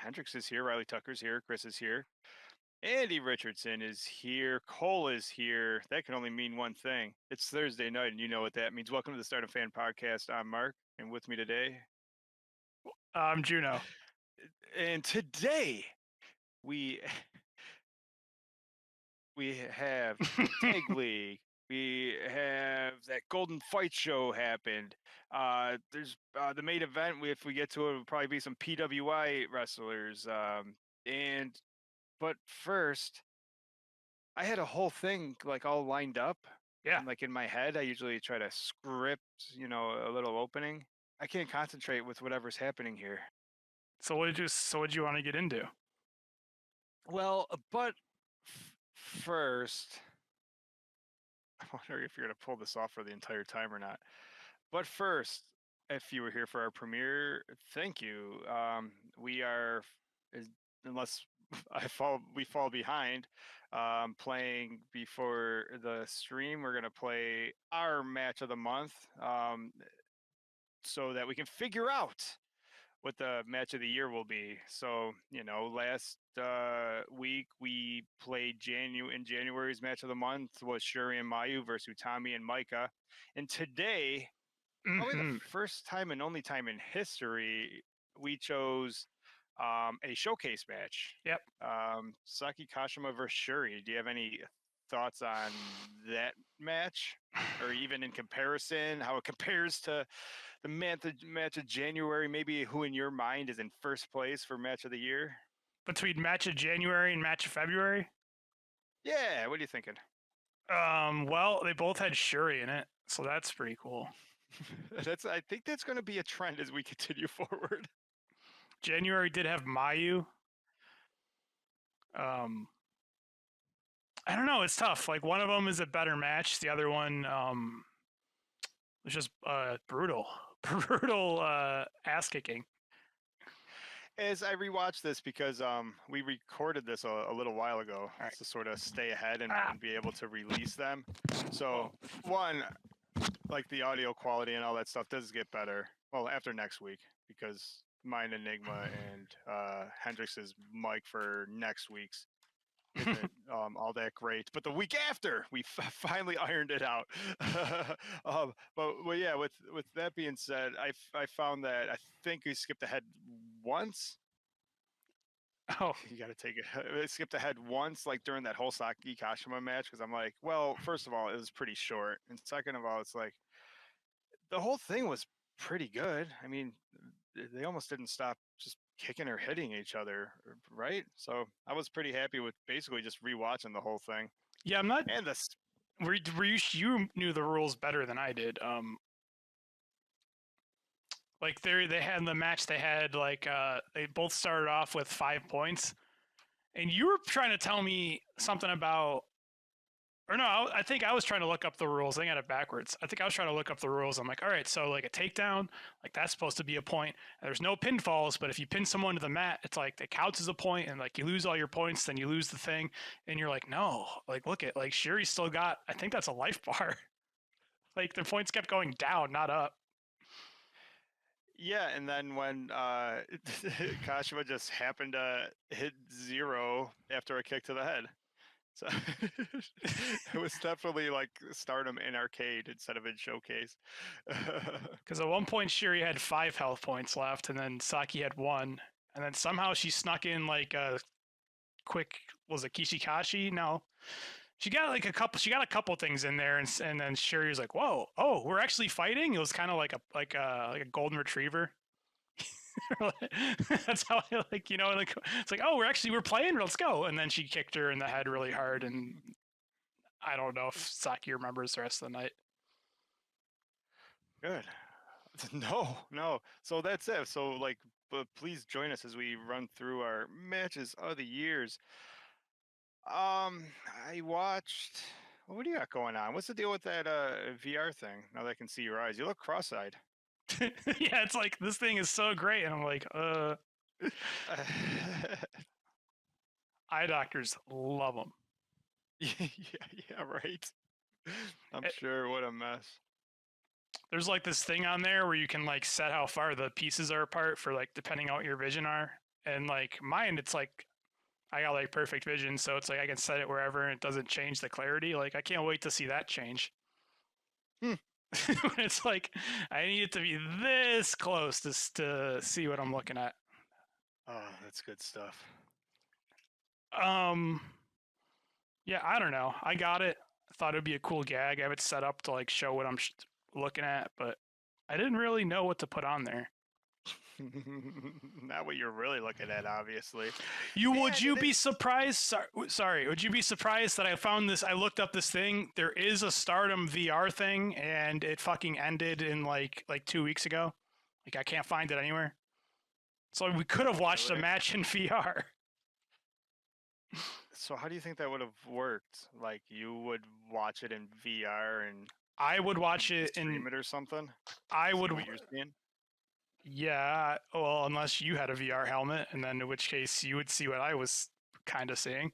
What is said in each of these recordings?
Hendricks is here. Riley Tucker's here. Chris is here. Andy Richardson is here. Cole is here. That can only mean one thing. It's Thursday night, and you know what that means. Welcome to the Stardom Fan Podcast. I'm Mark, and with me today, I'm Juno. and today we have Tag League. We have that Golden Fight show happened. There's the main event. If we get to it, will probably be some PWI wrestlers. But first, I had a whole thing like all lined up. Yeah. And, like in my head, I usually try to script, a little opening. I can't concentrate with whatever's happening here. So what did you want to get into? Well, but first, I wonder if you're going to pull this off for the entire time or not. But first, if you were here for our premiere, thank you. We are, unless we fall behind, playing before the stream. We're going to play our match of the month, so that we can figure out what the match of the year will be. So, last week we played in January's match of the month was Shuri and Mayu versus Utami and Micah. And today, probably the first time and only time in history, we chose a showcase match. Yep. Saki Kashima versus Shuri. Do you have any thoughts on that match, or even in comparison, how it compares to the match of January? Maybe who in your mind is in first place for match of the year? Between match of January and match of February? Yeah, what are you thinking? Well, they both had Shuri in it, so that's pretty cool. I think that's going to be a trend as we continue forward. January did have Mayu. I don't know. It's tough. Like, one of them is a better match. The other one was just brutal ass kicking. As I rewatched this, because we recorded this a little while ago, to sort of stay ahead and be able to release them. So one, like the audio quality and all that stuff does get better. Well, after next week, because mine Enigma and Hendrix's mic for next week's isn't all that great. But the week after, we finally ironed it out. But yeah, with that being said, I found that I think we skipped ahead once. Oh, you got to take it. I skipped ahead once, like during that whole Saki Kashima match, because I'm like, well, first of all, it was pretty short, and second of all, it's like the whole thing was pretty good. I mean, they almost didn't stop just kicking or hitting each other, right? So I was pretty happy with basically just rewatching the whole thing. Yeah, I'm not. And this, you knew the rules better than I did. Like they had in the match, they had like they both started off with 5 points, and you were trying to tell me something about. Or no, I think I was trying to look up the rules. I got it backwards. I think I was trying to look up the rules. I'm like, all right, so like a takedown, like that's supposed to be a point. And there's no pinfalls, but if you pin someone to the mat, it's like it counts as a point, and like you lose all your points, then you lose the thing. And you're like, no, like look at like Shuri still got. I think that's a life bar. Like the points kept going down, not up. Yeah, and then when Kashima just happened to hit 0 after a kick to the head. So it was definitely like Stardom in arcade instead of in showcase. Because at one point Shuri had 5 health points left, and then Saki had 1, and then somehow she snuck in like a quick, was it Kishikashi? No, she got like a couple. She got a couple things in there, and then Shuri was like, "Whoa, oh, we're actually fighting." It was kind of like a golden retriever. That's how I like, like it's like, oh, we're playing, let's go. And then she kicked her in the head really hard, and I don't know if Saki remembers the rest of the night. Good. No. So that's it. So like, but please join us as we run through our matches of the years. I watched. What do you got going on? What's the deal with that VR thing? Now that I can see your eyes, you look cross-eyed. Yeah, it's like this thing is so great, and I'm like, eye doctors love them. Yeah, right. I'm sure. What a mess. There's like this thing on there where you can like set how far the pieces are apart for like depending on what your vision are, And like mine, it's like I got like perfect vision, so it's like I can set it wherever and it doesn't change the clarity. Like I can't wait to see that change. It's like I need it to be this close to see what I'm looking at. Oh, that's good stuff. Yeah, I don't know. I got it. I thought it'd be a cool gag. I have it set up to like show what I'm looking at, but I didn't really know what to put on there. Not what you're really looking at, obviously. Would you be surprised? Sorry, would you be surprised that I found this? I looked up this thing. There is a Stardom VR thing, and it fucking ended in like 2 weeks ago. Like I can't find it anywhere. So we could have watched a match in VR. So how do you think that would have worked? Like you would watch it in VR and I would watch it stream it or something? I would. What you're seeing? Yeah, well, unless you had a VR helmet, and then in which case you would see what I was kind of seeing.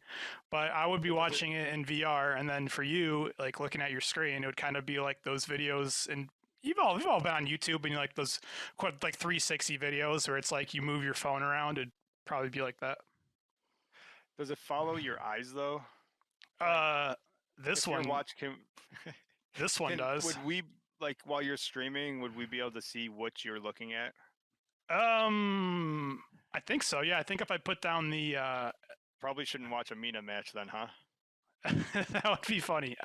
But I would be watching it in VR, and then for you, like looking at your screen, it would kind of be like those videos. And we've all been on YouTube, and you like those like 360 videos where it's like you move your phone around. It'd probably be like that. Does it follow your eyes though? This one. This one does. Would we like while you're streaming? Would we be able to see what you're looking at? I think so. Yeah, I think if I put down the. Probably shouldn't watch a Mina match then, huh? That would be funny.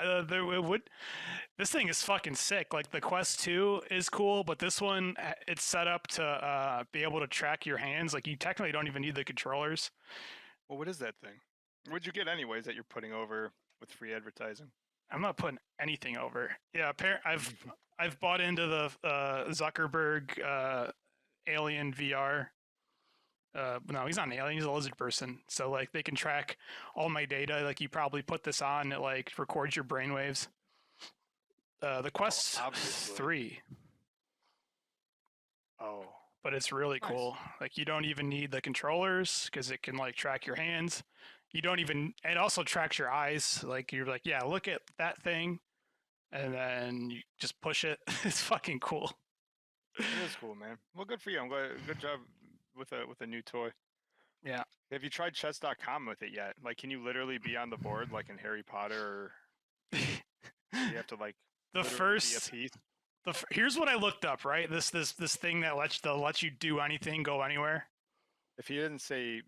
This thing is fucking sick. Like the Quest 2 is cool, but this one it's set up to be able to track your hands. Like you technically don't even need the controllers. Well, what is that thing? What'd you get anyways that you're putting over with free advertising? I'm not putting anything over. Yeah, I've bought into the Zuckerberg Alien VR. No, he's not an alien. He's a lizard person. So like they can track all my data. Like you probably put this on, it like records your brainwaves. The Quest 3. Oh. But it's really cool. Like you don't even need the controllers because it can like track your hands. You don't even, it also tracks your eyes. Like you're like, yeah, look at that thing, and then you just push it. It's fucking cool. It is cool, man. Well, good for you. I'm glad. Good job with a new toy. Yeah. Have you tried chess.com with it yet? Like, can you literally be on the board like in Harry Potter, or you have to like the first? Be a piece? Here's what I looked up. Right, this thing that lets you do anything, go anywhere. If he didn't say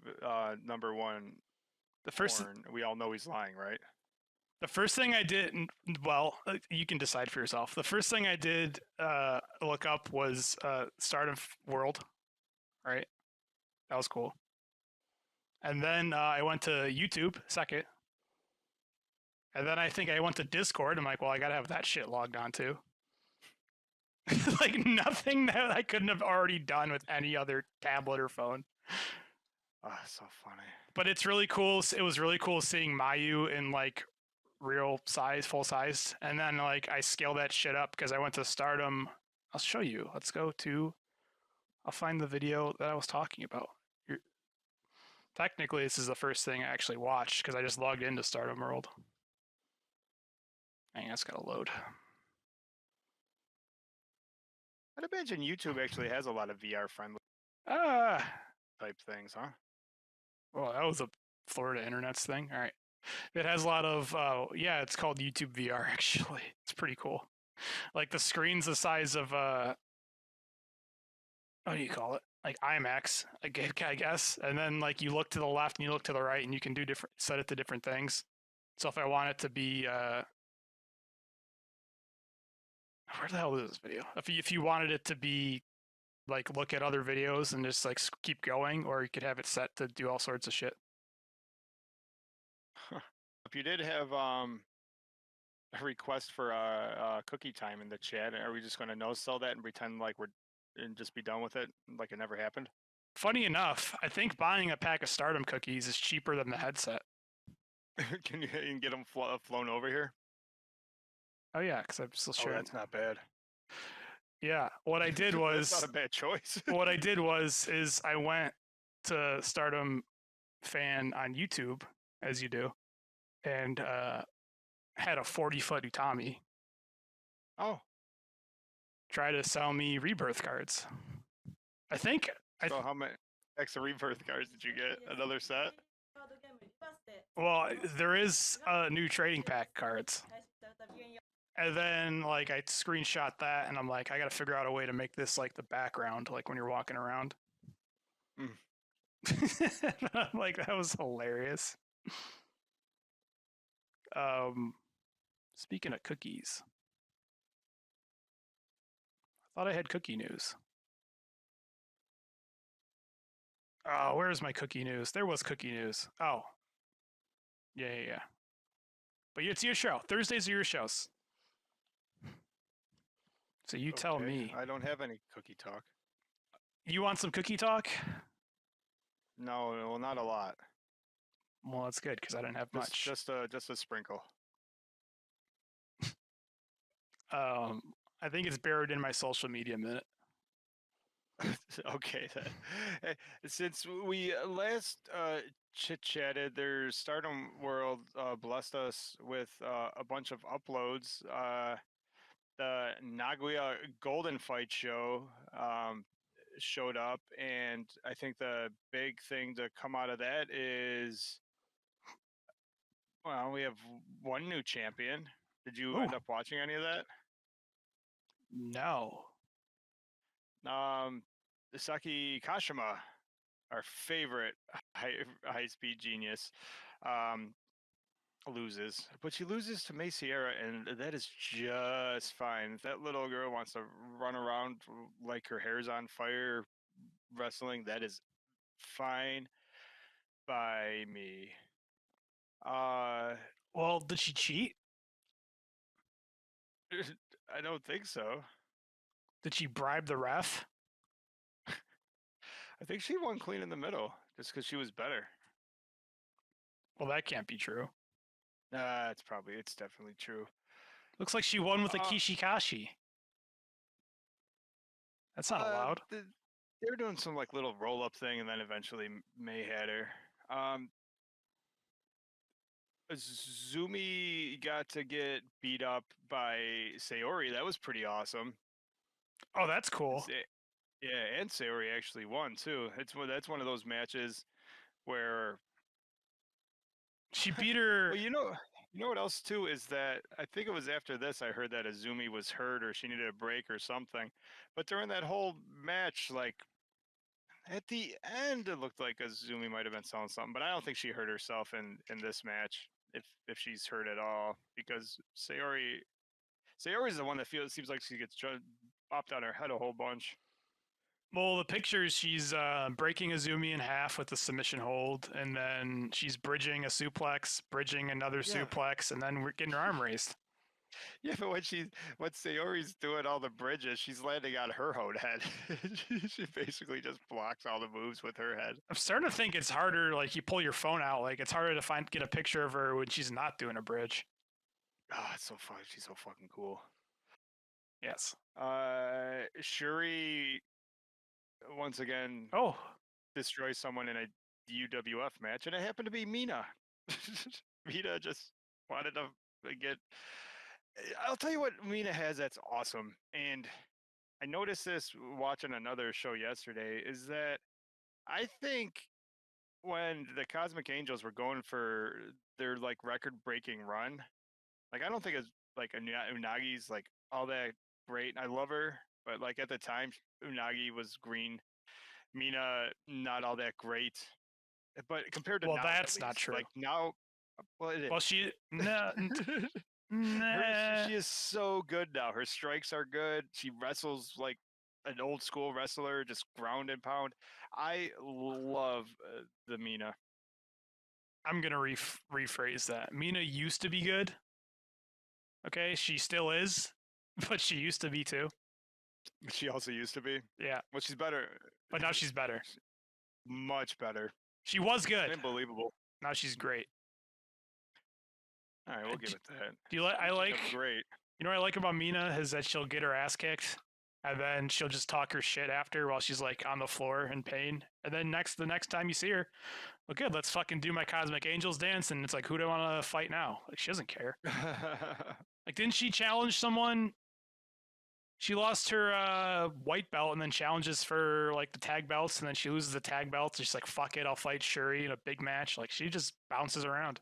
number one, the first porn, we all know he's lying, right? The first thing I did, well, you can decide for yourself. The first thing I did look up was Stardom World, right? That was cool. And then I went to YouTube second. And then I think I went to Discord. I'm like, well, I got to have that shit logged on too. Like nothing that I couldn't have already done with any other tablet or phone. Oh, so funny. But it's really cool. It was really cool seeing Mayu in like real size, full size. And then like I scaled that shit up because I went to Stardom. I'll show you. I'll find the video that I was talking about. Technically, this is the first thing I actually watched because I just logged into Stardom World. Dang, that's gotta load. I'd imagine YouTube actually has a lot of VR friendly type things, huh? Well, that was a Florida Internet's thing. All right. It has a lot of, yeah, it's called YouTube VR, actually. It's pretty cool. Like the screen's the size of, what do you call it? Like IMAX, I guess. And then like you look to the left and you look to the right and you can do set it to different things. So if I want it to be, where the hell is this video? If you wanted it to be like look at other videos and just like keep going, or you could have it set to do all sorts of shit. If you did have a request for cookie time in the chat, are we just going to no-sell that and pretend like and just be done with it, like it never happened? Funny enough, I think buying a pack of Stardom cookies is cheaper than the headset. Can you get them flown over here? Oh yeah, because I'm still sure. Oh, that's not bad. Yeah, what I did was that's not a bad choice. What I did is I went to Stardom Fan on YouTube, as you do, and had a 40-foot Utami. Oh. Try to sell me rebirth cards. I think. So how many? X rebirth cards did you get? Another set? Well, there is new trading pack cards. And then, like, I screenshot that, and I'm like, I gotta figure out a way to make this, like, the background, like, when you're walking around. I'm like, that was hilarious. Speaking of cookies, I thought I had cookie news. Oh, where's my cookie news? There was cookie news. Oh. Yeah. But it's your show. Thursdays are your shows. So you tell me. I don't have any cookie talk. You want some cookie talk? No, well, not a lot. Well, that's good because I didn't have much. Just a sprinkle. I think it's buried in my social media minute. Okay, then. Since we last chit-chatted, their Stardom World blessed us with a bunch of uploads. The Nagoya Golden Fight show showed up, and I think the big thing to come out of that is, well, we have one new champion. Did you end up watching any of that? No. Saki Kashima, our favorite high-speed genius, loses, but she loses to May Sierra, and that is just fine. If that little girl wants to run around like her hair's on fire wrestling, that is fine by me. Well, did she cheat? I don't think so. Did she bribe the ref? I think she won clean in the middle just because she was better. Well, that can't be true. It's definitely true. Looks like she won with a Kishikashi. That's not allowed. They were doing some like little roll-up thing, and then eventually May had her. Zumi got to get beat up by Sayori. That was pretty awesome. Oh, that's cool. Yeah, and Sayori actually won too. That's one of those matches where she beat her. Well, you know what else too is that I think it was after this I heard that Azumi was hurt or she needed a break or something. But during that whole match, like at the end, it looked like Azumi might have been selling something. But I don't think she hurt herself in this match, if she's hurt at all, because Sayori's the one that seems like she gets popped on her head a whole bunch. Well, the pictures, she's breaking Azumi in half with the submission hold, and then she's bridging a suplex, bridging another suplex, and then we're getting her arm raised. Yeah, but when Sayori's doing all the bridges, she's landing on her own head. She basically just blocks all the moves with her head. I'm starting to think it's harder, like you pull your phone out, like it's harder to get a picture of her when she's not doing a bridge. Ah, it's so fun. She's so fucking cool. Yes. Shuri once again destroys someone in a UWF match, and it happened to be Mina. Mina just wanted to get... I'll tell you what Mina has that's awesome, and I noticed this watching another show yesterday, is that I think when the Cosmic Angels were going for their like record-breaking run, like I don't think it's like Unagi's like all that great. I love her, but like at the time Unagi was green, Mina not all that great. But compared to now, that's not true. Like now, well, it is. Well, she she is so good now. Her strikes are good. She wrestles like an old school wrestler, just ground and pound. I love the Mina. I'm gonna rephrase that. Mina used to be good. Okay, she still is, but she used to be too. She also used to be. Yeah. Well, she's better. But now she's better. Much better. She was good. Unbelievable. Now she's great. All right, we'll give it that. Do you like? I like. Great. You know what I like about Mina is that she'll get her ass kicked, and then she'll just talk her shit after while she's like on the floor in pain. And then the next time you see her, well, good, let's fucking do my Cosmic Angels dance. And it's like, who do I want to fight now? Like she doesn't care. Like, didn't she challenge someone She lost her white belt and then challenges for like the tag belts, and then she loses the tag belts. She's like, "Fuck it, I'll fight Shuri in a big match." Like she just bounces around.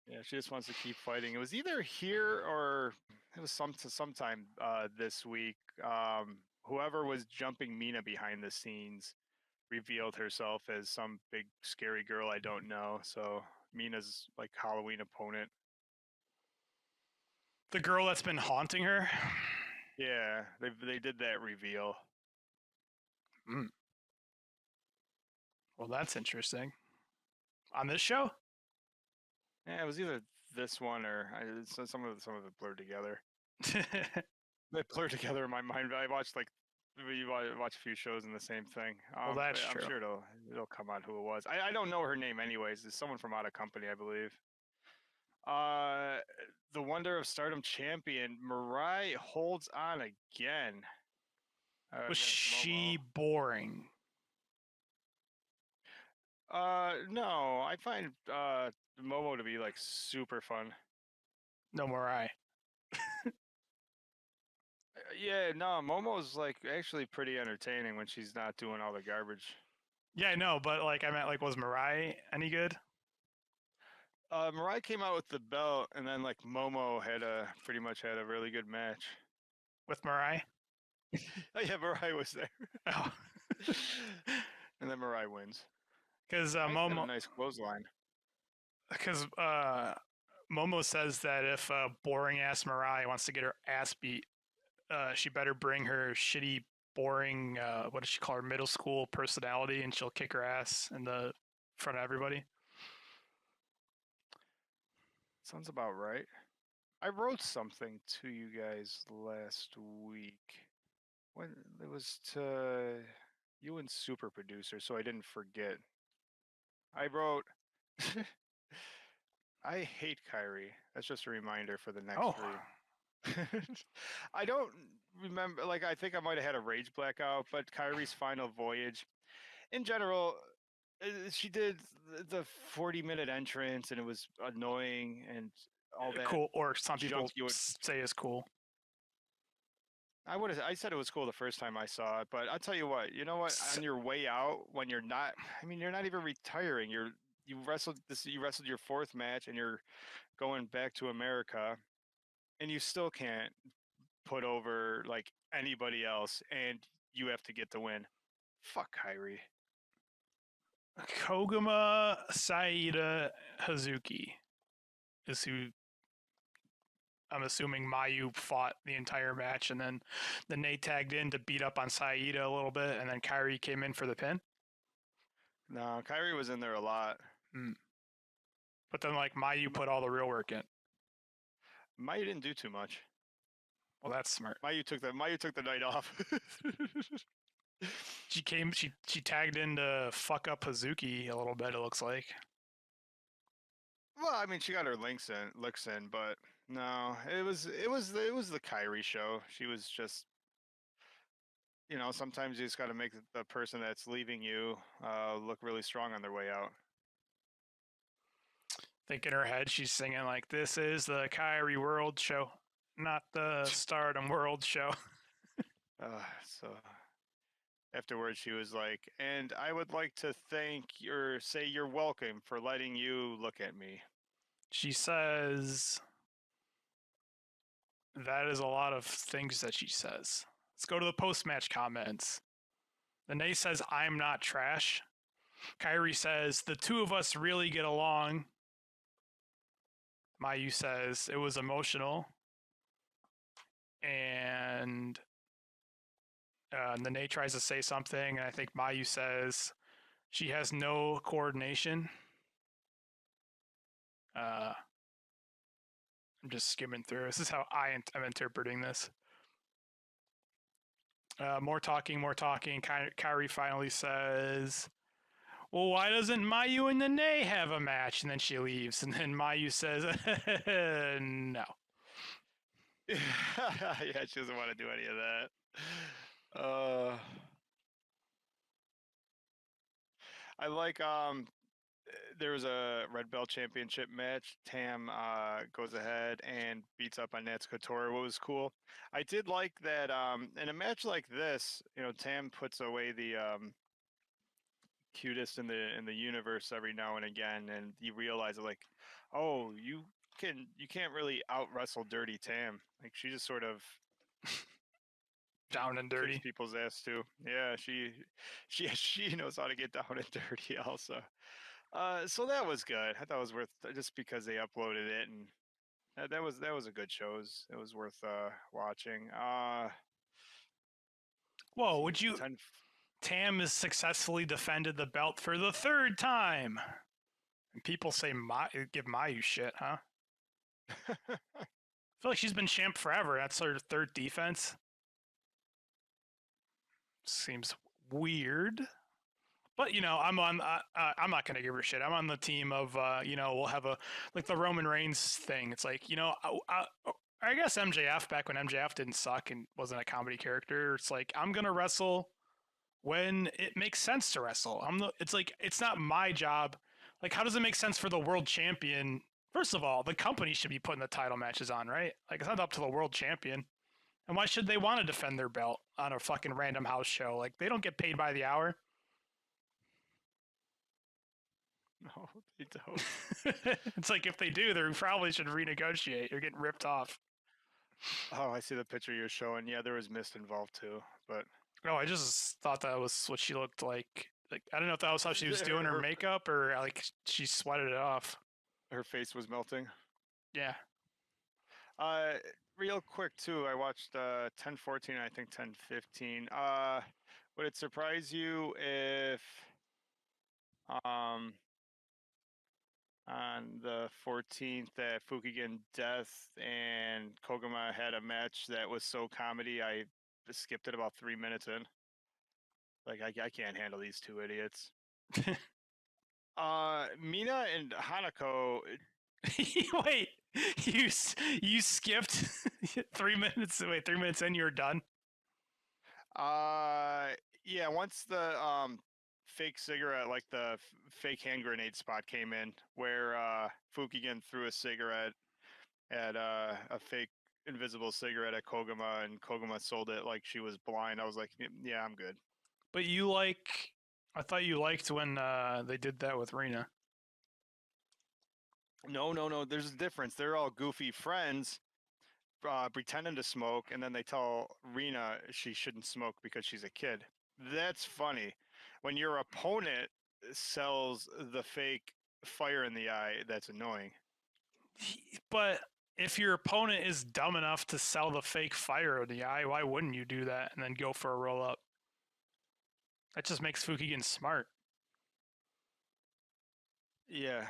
Yeah, she just wants to keep fighting. It was either here or it was sometime this week. Whoever was jumping Mina behind the scenes revealed herself as some big scary girl I don't know. So Mina's like Halloween opponent. The girl that's been haunting her. Yeah, they did that reveal. Mm. Well, that's interesting. On this show? Yeah, it was either this one or some of it blurred together. They blur together in my mind. I watched like we watch a few shows in the same thing. Well, that's I'm true. sure it'll come out who it was. I don't know her name anyways. It's someone from out of company, I believe. The Wonder of Stardom champion Mirai holds on again. Was Against she Momo. boring? No, I find Momo to be like super fun. No, Mirai. Yeah, no, Momo's like actually pretty entertaining when she's not doing all the garbage. Yeah, I know, but like I meant, like, was Mirai any good? Mirai came out with the belt, and then like Momo had pretty much had a really good match. With Mirai? Oh yeah, Mirai was there, Oh, and then Mirai wins. because I had a Momo, nice clothesline. because Momo says that if boring ass Mirai wants to get her ass beat, she better bring her shitty, boring, what does she call her, middle school personality, and she'll kick her ass in the front of everybody. Sounds about right. I wrote something to you guys last week. When it was to you and Super Producer, so I didn't forget. I wrote, I hate Kyrie. That's just a reminder for the next Oh, stream. I don't remember, like, I think I might have had a rage blackout, but Kyrie's final voyage, in general, she did the 40-minute entrance, and it was annoying, and all that cool. Or some people junk you would. say is cool. I said it was cool the first time I saw it, but I'll tell you what. You know what? On your way out, when you're not, I mean, you're not even retiring. You wrestled this. You wrestled your fourth match, and you're going back to America, and you still can't put over like anybody else, and you have to get the win. Fuck Kyrie. Koguma Saida Hazuki is who I'm assuming Mayu fought the entire match, and then Nate tagged in to beat up on Saida a little bit, and then Kyrie came in for the pin. No, Kyrie was in there a lot. But then, like, Mayu put all the real work in. Mayu didn't do too much. Well, that's smart. Mayu took the night off. She tagged in to fuck up Hazuki a little bit, it looks like. Well, I mean, she got her licks in, but no, it was the Kyrie show. She was just, sometimes you just got to make the person that's leaving you look really strong on their way out. I think in her head she's singing like, "This is the Kyrie World Show, not the Stardom World Show." So afterwards, she was like, "And I would like to say you're welcome for letting you look at me." She says that is a lot of things that she says. Let's go to the post-match comments. Nene says, "I'm not trash." Kyrie says, "The two of us really get along." Mayu says, "It was emotional." And Nene tries to say something, and I think Mayu says, "She has no coordination." I'm just skimming through. This is how I'm interpreting this. More talking. Kyrie finally says, "Well, why doesn't Mayu and Nene have a match?" And then she leaves. And then Mayu says, "No." Yeah, she doesn't want to do any of that. I like there was a red belt championship match. Tam goes ahead and beats up on Natsuko Tori. What was cool, I did like that in a match like this, Tam puts away the cutest in the universe every now and again, and you realize like, oh, you can't really out wrestle Dirty Tam. Like she just sort of Down and kicks dirty. people's ass too. Yeah, she knows how to get down and dirty also. So that was good. I thought it was worth just because they uploaded it, and that was a good show. It was worth watching. Whoa, See, would you? 10. Tam has successfully defended the belt for the 3rd time. And people say give Mayu shit, huh? I feel like she's been champ forever. That's her 3rd defense. Seems weird. But I'm on. I'm not gonna give her shit. I'm on the team of we'll have like the Roman Reigns thing. It's like I guess MJF back when MJF didn't suck and wasn't a comedy character. It's like I'm gonna wrestle when it makes sense to wrestle. It's like it's not my job. Like how does it make sense for the world champion? First of all, the company should be putting the title matches on, right? Like it's not up to the world champion. And why should they want to defend their belt on a fucking random house show? Like they don't get paid by the hour. No, they don't. It's like if they do, they probably should renegotiate. You're getting ripped off. Oh, I see the picture you're showing. Yeah, there was mist involved too, but Oh, I just thought that was what she looked like. Like I don't know if that was how she was doing her makeup or like she sweated it off. her face was melting. Yeah. Real quick too, I watched 1014, I think 1015. Would it surprise you if um on the 14th that Fukigen Death and Koguma had a match that was so comedy I skipped it about 3 minutes in? Like I can't handle these two idiots. Mina and Hanako. Wait, you skipped 3 minutes. Wait, 3 minutes in, you're done. Yeah. Once the fake cigarette, like the fake hand grenade spot came in, where Fukigen threw a cigarette at a fake invisible cigarette at Koguma, and Koguma sold it like she was blind. I was like, yeah, I'm good. But I thought you liked when they did that with Rena. No. There's a difference. They're all goofy friends, pretending to smoke, and then they tell Rena she shouldn't smoke because she's a kid. That's funny. When your opponent sells the fake fire in the eye, that's annoying. But if your opponent is dumb enough to sell the fake fire in the eye, why wouldn't you do that and then go for a roll up? That just makes Fukigen smart. Yeah.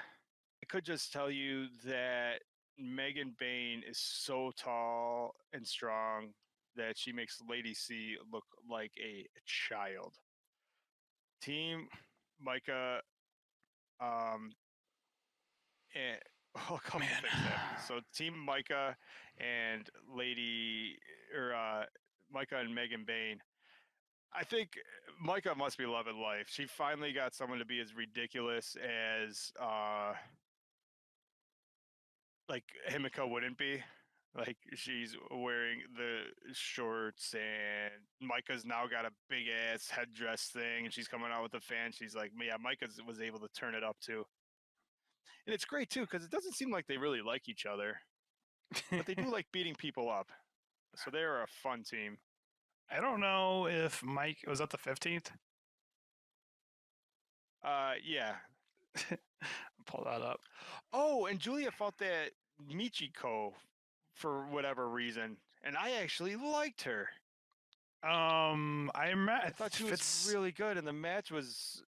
I could just tell you that Megan Bain is so tall and strong that she makes Lady C look like a child. Team Micah, and a couple things happened. So Team Micah and Micah and Megan Bain. I think Micah must be loving life. She finally got someone to be as ridiculous as like Himiko wouldn't be. Like she's wearing the shorts, and Micah's now got a big ass headdress thing, and she's coming out with a fan. She's like, yeah, Micah was able to turn it up too, and it's great too because it doesn't seem like they really like each other, but they do like beating people up. So they're a fun team. I don't know if Mike was at the 15th. Yeah. Pull that up. Oh, and Julia fought that Michiko for whatever reason, and I actually liked her. I thought she was really good, and the match was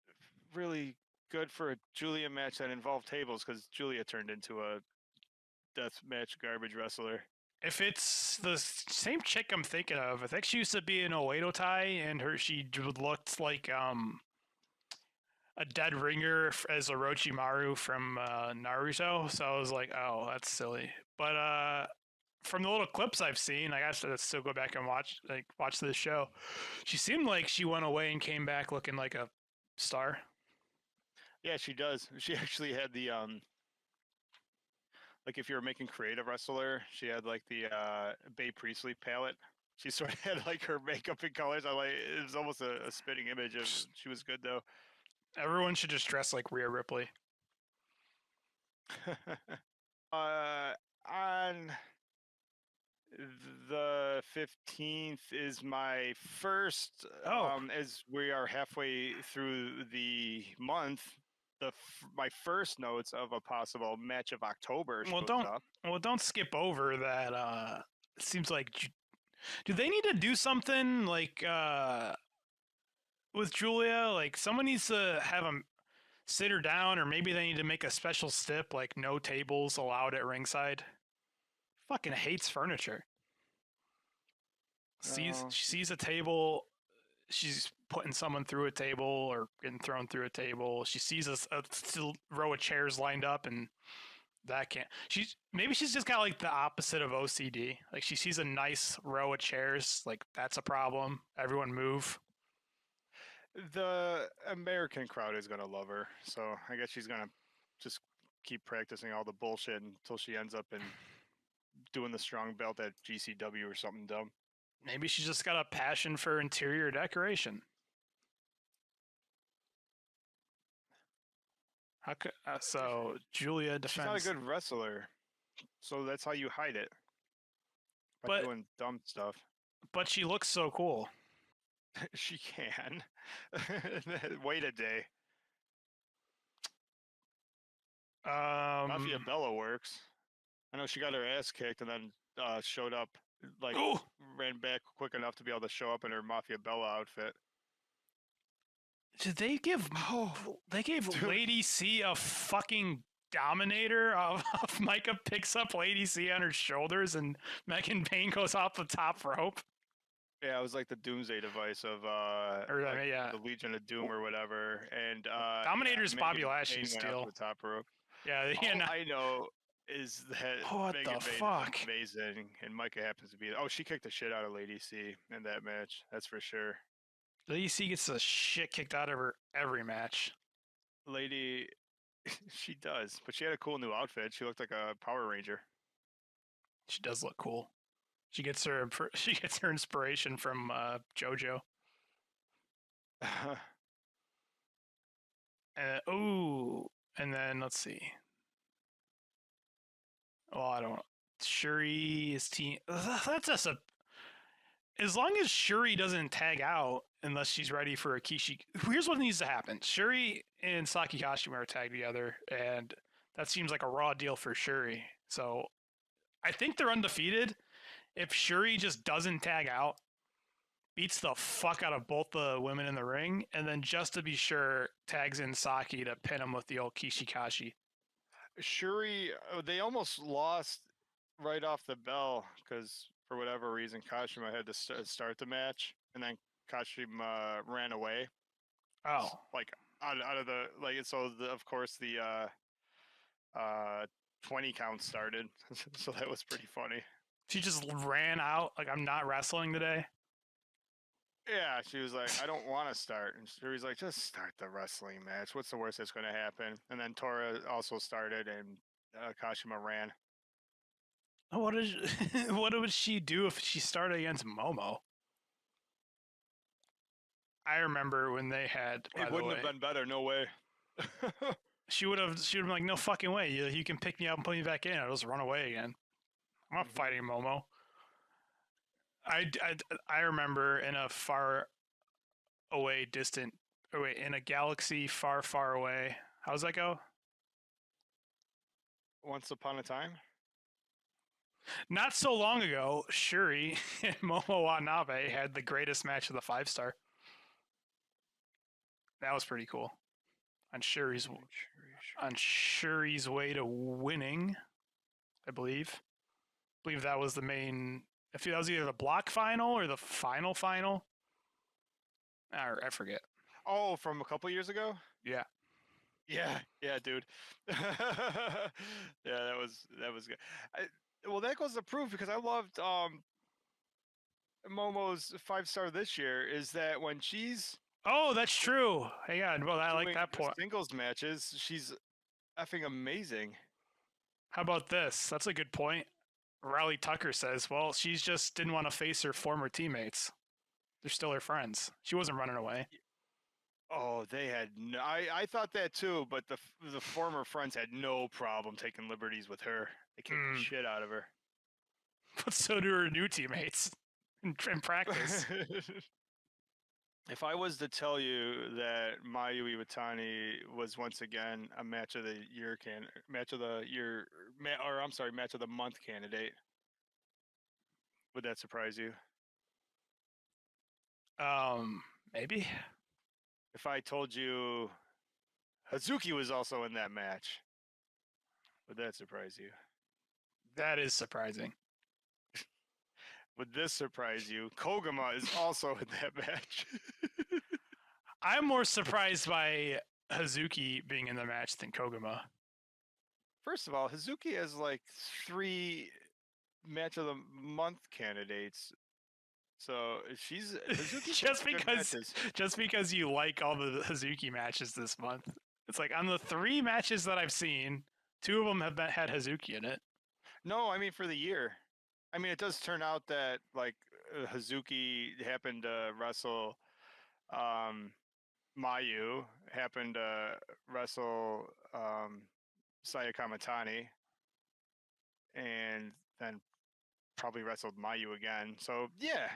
really good for a Julia match that involved tables because Julia turned into a death match garbage wrestler. If it's the same chick I'm thinking of, I think she used to be in Oedo Tai, and she looked like a dead ringer as Orochimaru from Naruto. So I was like, oh, that's silly. But from the little clips I've seen, I guess I'll still go back and watch this show. She seemed like she went away and came back looking like a star. Yeah, she does. She actually had the like if you were making creative wrestler, she had like the Bae Priestley palette. She sort of had like her makeup and colors. I like it was almost a spitting image of. She was good though. Everyone should just dress like Rhea Ripley. On the 15th is my first. Oh. As we are halfway through the month, my first notes of a possible match of October Well, shows don't up. don't skip over that. It seems like do they need to do something like with Julia? Like someone needs to have them sit her down, or maybe they need to make a special stip like no tables allowed at ringside. Fucking hates furniture. She sees a table, she's putting someone through a table or getting thrown through a table. She sees a row of chairs lined up, and that can't. Maybe she's just got like the opposite of OCD. Like she sees a nice row of chairs, like that's a problem. Everyone move. The American crowd is gonna love her, so I guess she's gonna just keep practicing all the bullshit until she ends up in doing the strong belt at GCW or something dumb. Maybe she's just got a passion for interior decoration. How could so Julia defends? She's not a good wrestler, so that's how you hide it by doing dumb stuff. But she looks so cool. She can. Wait a day. Mafia Bella works. I know she got her ass kicked and then showed up, like ran back quick enough to be able to show up in her Mafia Bella outfit. Did they give? They gave dude. Lady C a fucking dominator. Micah picks up Lady C on her shoulders, and Megan Payne goes off the top rope. Yeah, it was like the Doomsday device of the Legion of Doom or whatever. And Dominator's Bobby Lashley's deal. The top rope. Yeah, all I know is that what Megan the Payne fuck? Is amazing, and Micah happens to be. Oh, she kicked the shit out of Lady C in that match. That's for sure. Lady C gets the shit kicked out of her every match. Lady, she does, but she had a cool new outfit. She looked like a Power Ranger. She does look cool. She gets her inspiration from JoJo. And then let's see. Well, I don't. Shuri is team. That's just a. As long as Shuri doesn't tag out unless she's ready for a Kishi. Here's what needs to happen. Shuri and Saki Kashima are tagged together, and that seems like a raw deal for Shuri. So I think they're undefeated. If Shuri just doesn't tag out, beats the fuck out of both the women in the ring, and then just to be sure, tags in Saki to pin him with the old Kishikashi. Shuri, they almost lost right off the bell because for whatever reason, Kashima had to start the match, and then Kashima ran away. Oh, like out of the like so. Of course, the 20 count started, so that was pretty funny. She just ran out like I'm not wrestling today. Yeah, she was like, I don't want to start, and Shuri's like, just start the wrestling match. What's the worst that's going to happen? And then Tora also started, and Kashima ran. What would she do if she started against Momo? I remember when they had. It wouldn't have been better. No way. She would have been like, no fucking way. You can pick me up and put me back in. I'll just run away again. I'm not fighting Momo. I remember in a far away, distant, in a galaxy far, far away. How's that go? Once upon a time? Not so long ago, Shuri and Momo Watanabe had the greatest match of the 5-star. That was pretty cool. On Shuri's way to winning, I believe. I believe that was the main. I feel that was either the block final or the final. I forget. Oh, from a couple years ago? Yeah. Yeah, dude. Yeah, that was good. Well, that goes to prove because I loved Momo's 5-star this year is that when she's Oh, that's true. Hey, yeah, well, I like Doing that point. singles matches, she's effing amazing. How about this? That's a good point. Riley Tucker says, well, she's just didn't want to face her former teammates. They're still her friends. She wasn't running away. Oh, they had no, I thought that too, but the former friends had no problem taking liberties with her. They kicked the shit out of her. But so do her new teammates in practice. If I was to tell you that Mayu Iwatani was once again a match of the year match of the year, or I'm sorry, match of the month candidate, would that surprise you? Maybe. If I told you Hazuki was also in that match, would that surprise you? That is surprising. Would this surprise you? Koguma is also in that match. I'm more surprised by Hazuki being in the match than Koguma. First of all, Hazuki has like 3 match of the month candidates. So she's just because you like all the Hazuki matches this month. It's like on the 3 matches that I've seen, 2 of them have had Hazuki in it. No, I mean for the year. I mean, it does turn out that like Hazuki happened to wrestle Mayu, happened to wrestle Saya Kamatani, and then probably wrestled Mayu again. So yeah,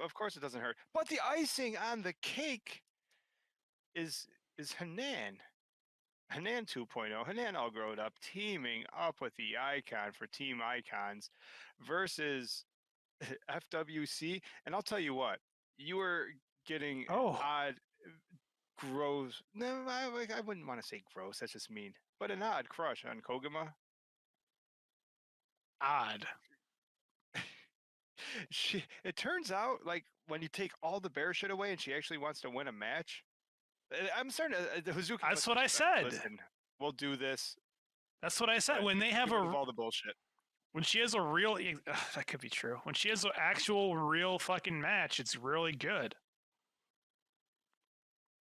of course it doesn't hurt. But the icing on the cake is Hanan. Hanan 2.0, Hanan all grown up, teaming up with the Icon for Team Icons versus FWC. And I'll tell you what, you were getting odd, gross. No, I wouldn't want to say gross. That's just mean. But an odd crush on Koguma. Odd. It turns out, like, when you take all the bear shit away and she actually wants to win a match, I'm starting to Hazuki. That's what I said. Listen, we'll do this. That's what I said. When they have all the bullshit. When she has a real, that could be true. When she has an actual real fucking match, it's really good.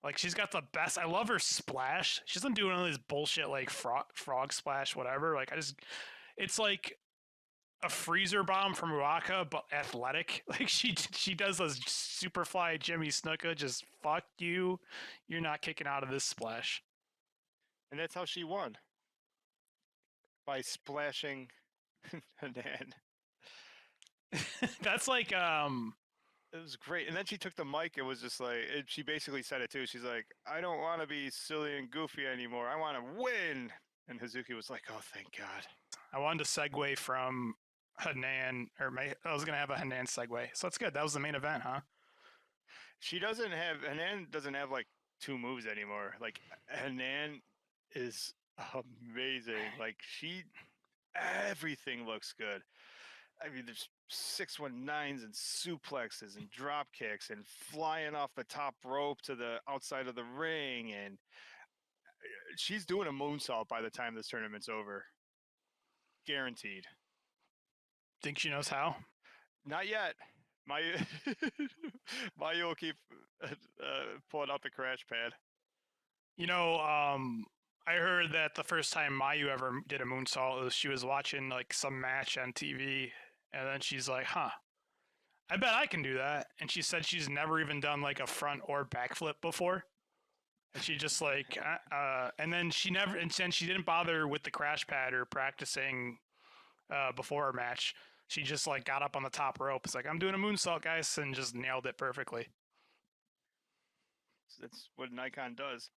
Like she's got the best. I love her splash. She doesn't do one of these bullshit like frog splash, whatever. Like it's like a freezer bomb from Ruaka, but athletic. Like she does those Superfly Jimmy Snuka. Just fuck you. You're not kicking out of this splash. And that's how she won. By splashing Hanan. That's like It was great. And then she took the mic and was just like, she basically said it too. She's like, I don't want to be silly and goofy anymore. I want to win. And Hazuki was like, oh, thank God. I wanted to segue from Hanan, I was going to have a Hanan segue. So that's good. That was the main event, huh? Hanan doesn't have like 2 moves anymore. Like Hanan is amazing. Like everything looks good. I mean, there's 619s and suplexes and drop kicks and flying off the top rope to the outside of the ring, and she's doing a moonsault by the time this tournament's over. Guaranteed. Think she knows how? Not yet. Mayu will keep pulling out the crash pad. You know, I heard that the first time Mayu ever did a moonsault was she was watching like some match on TV, and then she's like, huh, I bet I can do that. And she said she's never even done like a front or backflip before. And she just like, and then she didn't bother with the crash pad or practicing before her match. She just like got up on the top rope. It's like, I'm doing a moonsault, guys, and just nailed it perfectly. That's what an icon does.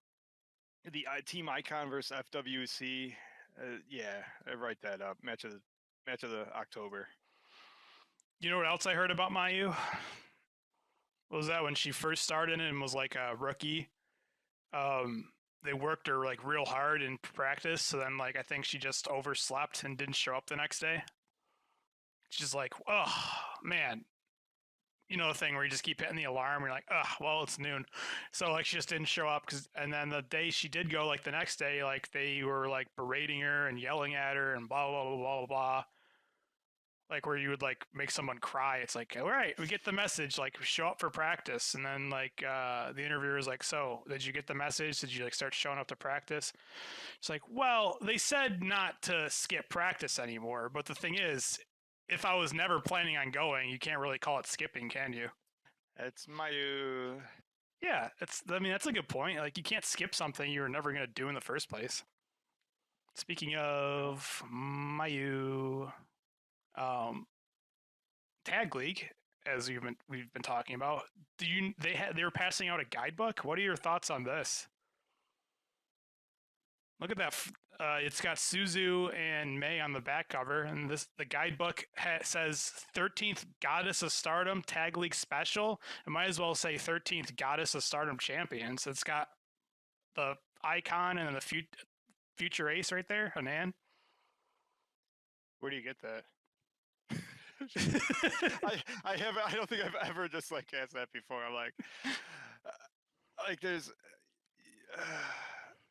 The Team Icon versus FWC. Yeah, I write that up. Match of the October. You know what else I heard about Mayu? What was that when she first started and was like a rookie? They worked her like real hard in practice, so then like I think she just overslept and didn't show up the next day. She's like, oh man, you know the thing where you just keep hitting the alarm. You're like, oh well, it's noon, so like she just didn't show up. And then the day she did go, like the next day, like they were like berating her and yelling at her and blah blah blah blah blah. like where you would like make someone cry. It's like, all right, we get the message, like show up for practice, and then like the interviewer is like, so did you get the message? Did you like start showing up to practice? It's like, well, they said not to skip practice anymore, but the thing is, if I was never planning on going, you can't really call it skipping, can you? It's Mayu. Yeah, I mean that's a good point. Like you can't skip something you were never gonna do in the first place. Speaking of Mayu, Tag League, as we've been talking about, they were passing out a guidebook. What are your thoughts on this? Look at that. It's got Suzu and May on the back cover, and the guidebook says 13th Goddess of Stardom Tag League Special. It might as well say 13th Goddess of Stardom Champions. It's got the icon and then the future ace right there, Hanan. Where do you get that? I don't think I've ever just like asked that before. I'm like there's,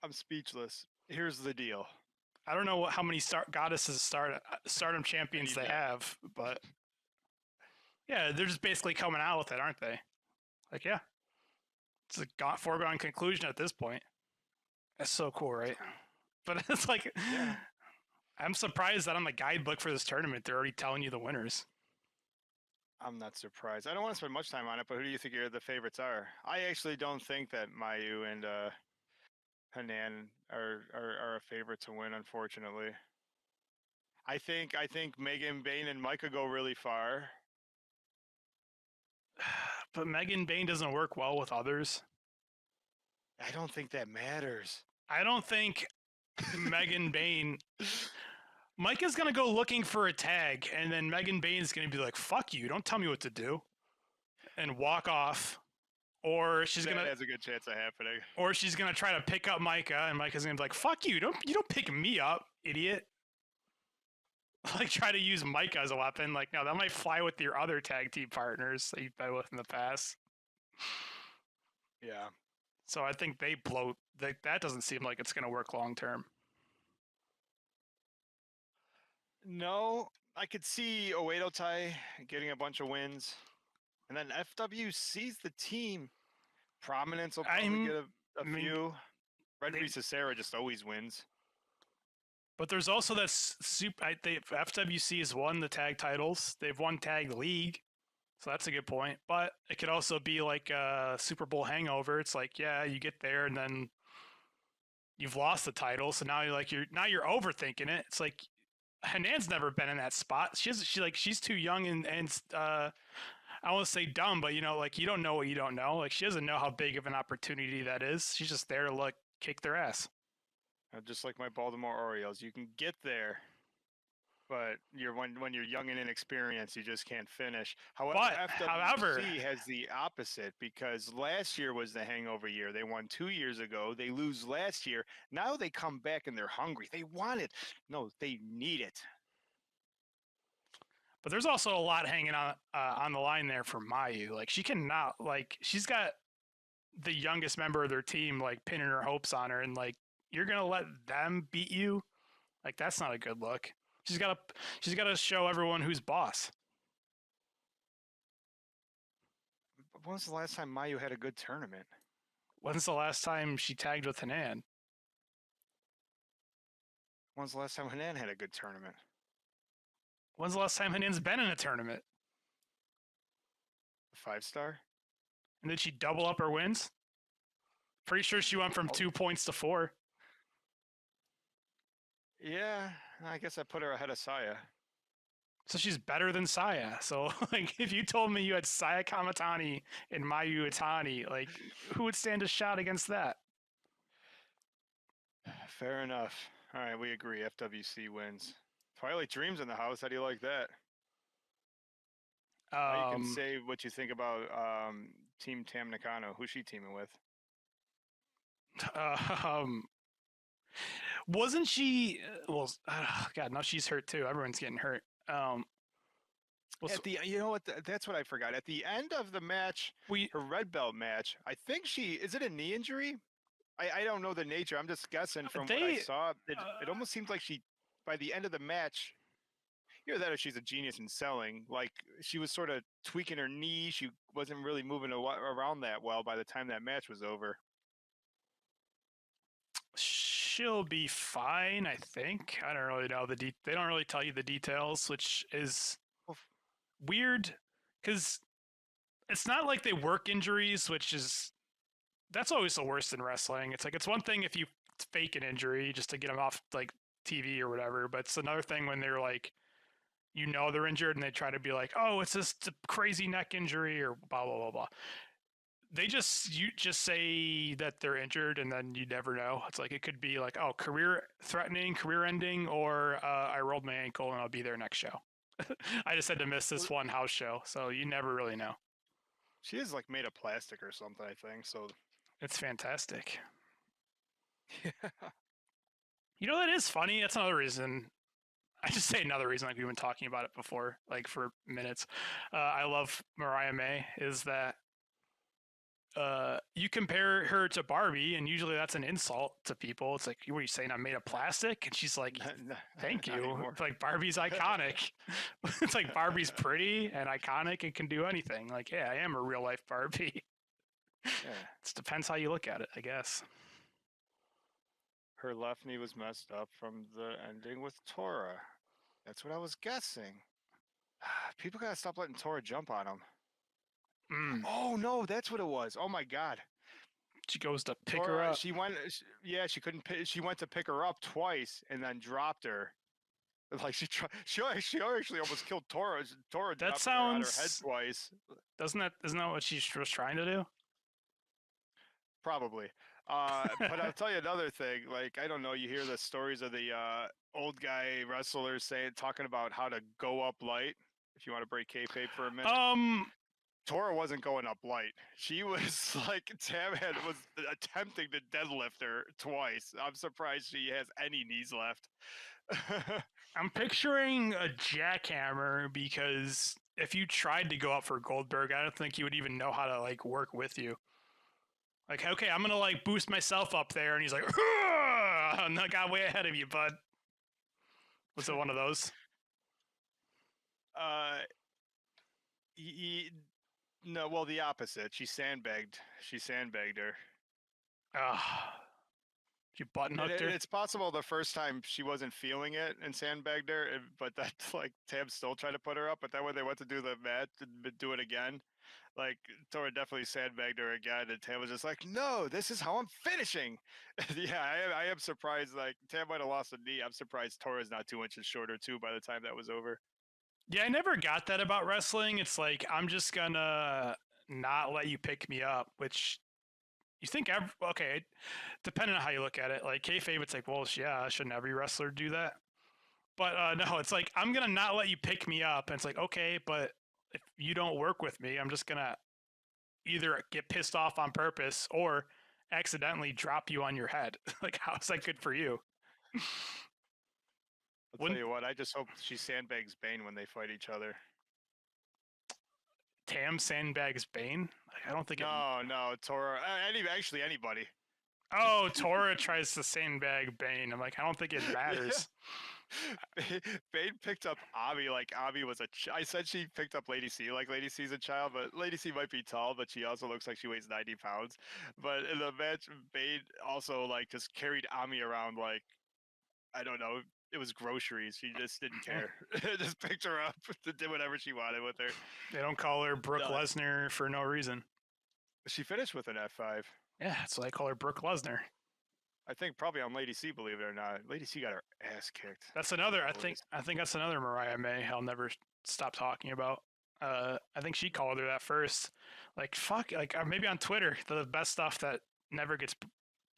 I'm speechless. Here's the deal. I don't know how many goddesses Stardom champions they have, but yeah, they're just basically coming out with it, aren't they? Like, yeah, it's a foregone conclusion at this point. That's so cool, right? But it's like, yeah. I'm surprised that on the guidebook for this tournament, they're already telling you the winners. I'm not surprised. I don't want to spend much time on it, but who do you think the favorites are? I actually don't think that Mayu and Hanan are a favorite to win, unfortunately. I think Megan Bain and Micah go really far. But Megan Bain doesn't work well with others. I don't think that matters. I don't think Megan Bain... Micah's going to go looking for a tag, and then Megan Bain's going to be like, fuck you, don't tell me what to do, and walk off. Or she's that has a good chance of happening. Or she's gonna try to pick up Micah, and Micah's gonna be like, "Fuck you! You don't pick me up, idiot!" Like try to use Micah as a weapon. Like, no, that might fly with your other tag team partners that you've been with in the past. Yeah. So I think they bloat. That doesn't seem like it's gonna work long term. No, I could see Oedo Tai getting a bunch of wins. And then FWC's the team. Prominence will probably get a few. Red Risa Sarah just always wins. But there's also that FWC has won the tag titles. They've won tag league. So that's a good point. But it could also be like a Super Bowl hangover. It's like, yeah, you get there and then you've lost the title. So now you're overthinking it. It's like Hanan's never been in that spot. She's too young and I won't say dumb, but you don't know what you don't know. Like she doesn't know how big of an opportunity that is. She's just there to kick their ass. Just like my Baltimore Orioles, you can get there, but when you're young and inexperienced, you just can't finish. However, FWC has the opposite because last year was the hangover year. They won 2 years ago. They lose last year. Now they come back and they're hungry. They want it. No, they need it. But there's also a lot hanging on the line there for Mayu. Like she cannot she's got the youngest member of their team pinning her hopes on her, and you're gonna let them beat you. Like that's not a good look. She's got to show everyone who's boss. When was the last time Mayu had a good tournament? When's the last time she tagged with Hanan? When's the last time Hanan had a good tournament? When's the last time Hanan's been in a tournament? 5-star? And did she double up her wins? Pretty sure she went from 2 points to 4. Yeah, I guess I put her ahead of Saya. So she's better than Saya. So if you told me you had Saya Kamatani and Mayu Itani, who would stand a shot against that? Fair enough. All right, we agree. FWC wins. Twilight Dreams in the house. How do you like that? You can say what you think about Team Tam Nakano. Who's she teaming with? Wasn't she? Well, God, no, she's hurt too. Everyone's getting hurt. You know what? That's what I forgot. At the end of the match, her red belt match, I think is it a knee injury? I don't know the nature. I'm just guessing from what I saw. It almost seems like by the end of the match, Either that or she's a genius in selling. Like, she was sort of tweaking her knee. She wasn't really moving around that well by the time that match was over. She'll be fine, I think. I don't really know they don't really tell you the details, which is weird because it's not like they work injuries, which is that's always the worst in wrestling. It's like it's one thing if you fake an injury just to get them off like TV or whatever, but it's another thing when they're like, they're injured and they try to be like, oh, it's just a crazy neck injury or blah blah blah blah. You just say that they're injured and then you never know. It's like it could be like, oh, career threatening, career ending, or I rolled my ankle and I'll be there next show. I just had to miss this one house show, so you never really know. She is like made of plastic or something, I think. So it's fantastic. That is funny. That's another reason. I just say another reason, like we've been talking about it before, like for minutes. I love Mariah May is that you compare her to Barbie, and usually that's an insult to people. It's like, what are you saying? I'm made of plastic? And she's like, thank you. It's like Barbie's iconic. It's like Barbie's pretty and iconic and can do anything. Like, yeah, I am a real life Barbie. Yeah. It depends how you look at it, I guess. Her left knee was messed up from the ending with Tora. That's what I was guessing. People gotta stop letting Tora jump on him. Oh no, that's what it was. Oh my god. She goes to pick her up. She went. She couldn't. She went to pick her up twice and then dropped her. Like she actually almost killed Tora. Tora that dropped sounds her head twice. Isn't that what she was trying to do? Probably. But I'll tell you another thing. Like, I don't know. You hear the stories of the old guy wrestlers talking about how to go up light. If you want to break kayfabe for a minute. Tora wasn't going up light. She was like Tam was attempting to deadlift her twice. I'm surprised she has any knees left. I'm picturing a jackhammer because if you tried to go up for Goldberg, I don't think he would even know how to like work with you. Like, okay, I'm gonna like boost myself up there, and he's like, and I got way ahead of you, bud. Was it one of those? No, well, the opposite. She sandbagged her. She button hooked her. It's possible the first time she wasn't feeling it and sandbagged her, but that's like Tam still tried to put her up. But then when they went to do the match, do it again, like Tora definitely sandbagged her again, and Tam was just like, "No, this is how I'm finishing." Yeah, I am surprised. Like Tam might have lost a knee. I'm surprised Tora's not 2 inches shorter too by the time that was over. Yeah, I never got that about wrestling. It's like, I'm just gonna not let you pick me up, which you think, okay, depending on how you look at it, like kayfabe, it's like, well, yeah, shouldn't every wrestler do that? But no, it's like, I'm gonna not let you pick me up. And it's like, okay, but if you don't work with me, I'm just gonna either get pissed off on purpose or accidentally drop you on your head. Like, how is that good for you? I'll tell you what, I just hope she sandbags Bane when they fight each other. Tam sandbags Bane? Like, I don't think No, Tora. Actually, anybody. Oh, Tora tries to sandbag Bane. I'm like, I don't think it matters. Bane picked up Abby like Abby was I said she picked up Lady C like Lady C's a child, but Lady C might be tall, but she also looks like she weighs 90 pounds. But in the match, Bane also like just carried Ami around like, I don't know, it was groceries. She just didn't care. Just picked her up, did whatever she wanted with her. They don't call her Brooke Lesnar for no reason. She finished with an F5. Yeah, so I call her Brooke Lesnar. I think probably on Lady C, believe it or not. Lady C got her ass kicked. That's another. I think that's another Mariah May. I'll never stop talking about. I think she called her that first. Like fuck. Like maybe on Twitter, the best stuff that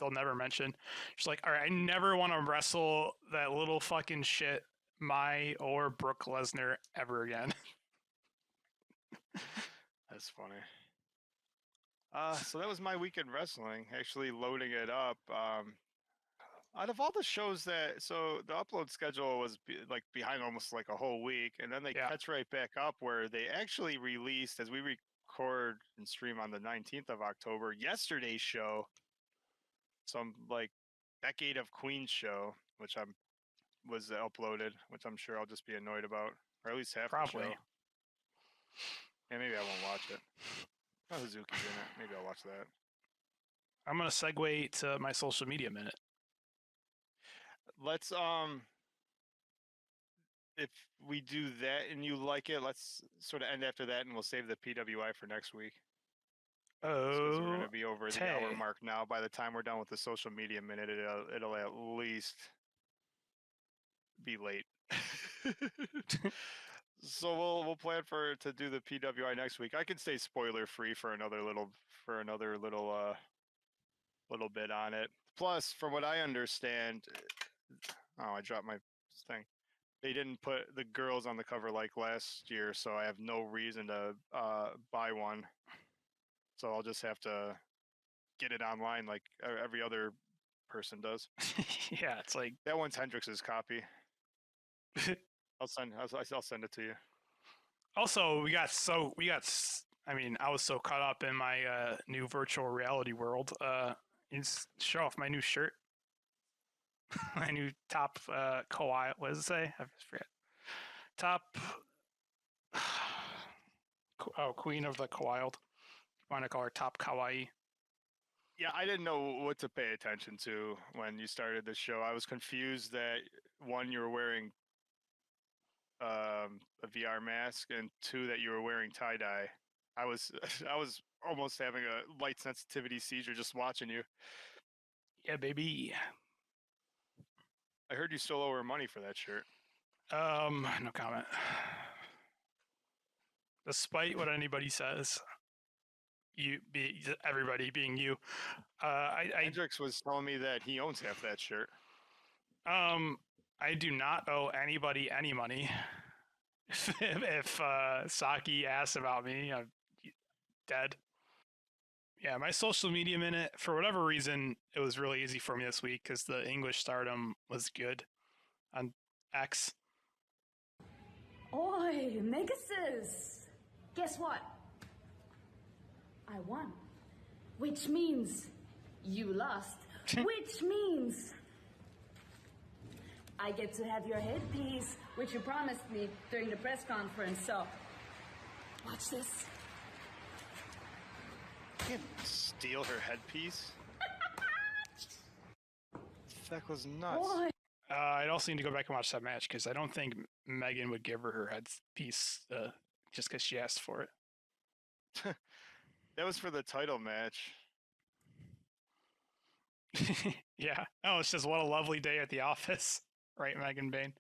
they'll never mention. She's like, all right, I never want to wrestle that little fucking shit, Mai or Brooke Lesnar ever again. That's funny. So that was my weekend wrestling. Actually, loading it up. Out of all the shows the upload schedule was behind almost like a whole week, and then they catch right back up where they actually released, as we record and stream on the 19th of October, yesterday's show, some like Decade of Queens show, which I'm was uploaded, which I'm sure I'll just be annoyed about, or at least half Probably. the show. Yeah, maybe I won't watch it. Oh, Hazuki's in it. Maybe I'll watch that. I'm gonna segue to my social media minute. Let's if we do that and you like it, let's sort of end after that, and we'll save the PWI for next week. Because we're going to be over the hour mark now. By the time we're done with the social media minute, it'll at least be late. So we'll plan to do the PWI next week. I can stay spoiler free for another little little bit on it. Plus, from what I understand, I dropped my thing. They didn't put the girls on the cover like last year, so I have no reason to buy one. So I'll just have to get it online like every other person does. Yeah, it's like that one's Hendrix's copy. I'll send it to you. Also, I mean, I was so caught up in my new virtual reality world. Show off my new shirt. My new top kawaii. What does it say? I forget. Top. Queen of the Kawild. Want to call her top kawaii? Yeah, I didn't know what to pay attention to when you started the show. I was confused that one, you were wearing a VR mask, and two, that you were wearing tie dye. I was almost having a light sensitivity seizure just watching you. Yeah, baby. I heard you still owe her money for that shirt. No comment. Despite what anybody says, everybody being you, Hendrix was telling me that he owns half that shirt. I do not owe anybody any money. If Saki asks about me, I'm dead. Yeah, my social media minute, for whatever reason, it was really easy for me this week because the English Stardom was good on X. Oi, Megasis! Guess what? I won. Which means you lost. Which means I get to have your headpiece, which you promised me during the press conference, so watch this. You can't steal her headpiece. That was nuts. Boy. I'd also need to go back and watch that match because I don't think Megan would give her headpiece just because she asked for it. That was for the title match. Yeah. Oh, it's just what a lovely day at the office. Right, Megan Bain.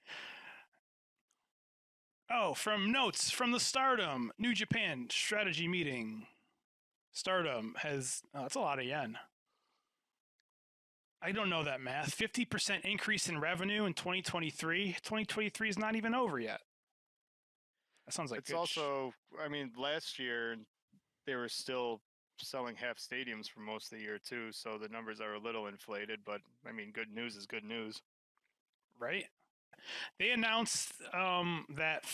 Oh, from notes from the Stardom New Japan strategy meeting. Stardom has, that's a lot of yen. I don't know that math. 50% increase in revenue in 2023. 2023 is not even over yet. That sounds like it's also, I mean, last year they were still selling half stadiums for most of the year too, so the numbers are a little inflated, but I mean, good news is good news. Right? They announced that,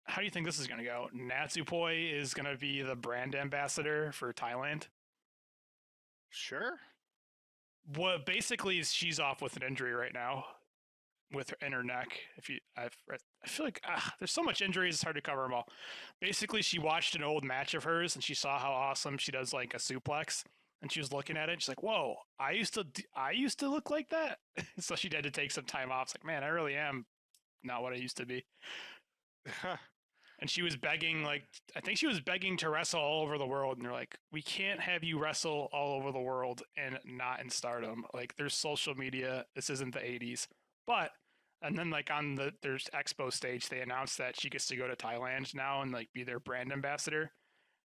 how do you think this is going to go? Natsupoi is going to be the brand ambassador for Thailand. Sure. What basically is she's off with an injury right now in her neck. I feel like there's so much injuries, it's hard to cover them all. Basically, she watched an old match of hers and she saw how awesome she does like a suplex, and she was looking at it. And she's like, "Whoa, I used to look like that." So she had to take some time off. It's like, man, I really am not what I used to be. And she was begging, like, I think she was begging to wrestle all over the world. And they're like, we can't have you wrestle all over the world and not in Stardom. Like, there's social media. This isn't the 80s. But, and then like on there's expo stage, they announced that she gets to go to Thailand now and like be their brand ambassador.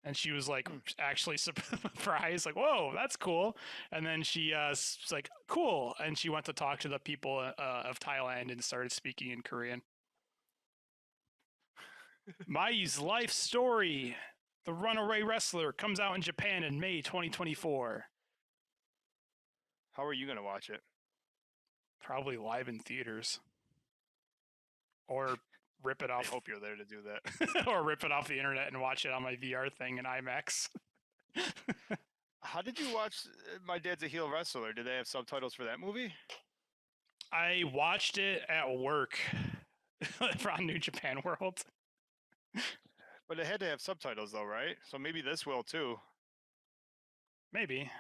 And she was like actually surprised, like, whoa, that's cool. And then she was like, cool. And she went to talk to the people of Thailand and started speaking in Korean. Mai's life story, the runaway wrestler, comes out in Japan in May 2024. How are you going to watch it? Probably live in theaters. Or rip it off. I hope you're there to do that. Or rip it off the internet and watch it on my VR thing in IMAX. How did you watch My Dad's a Heel Wrestler? Did they have subtitles for that movie? I watched it at work on New Japan World. But it had to have subtitles though, right? So maybe this will too. Maybe.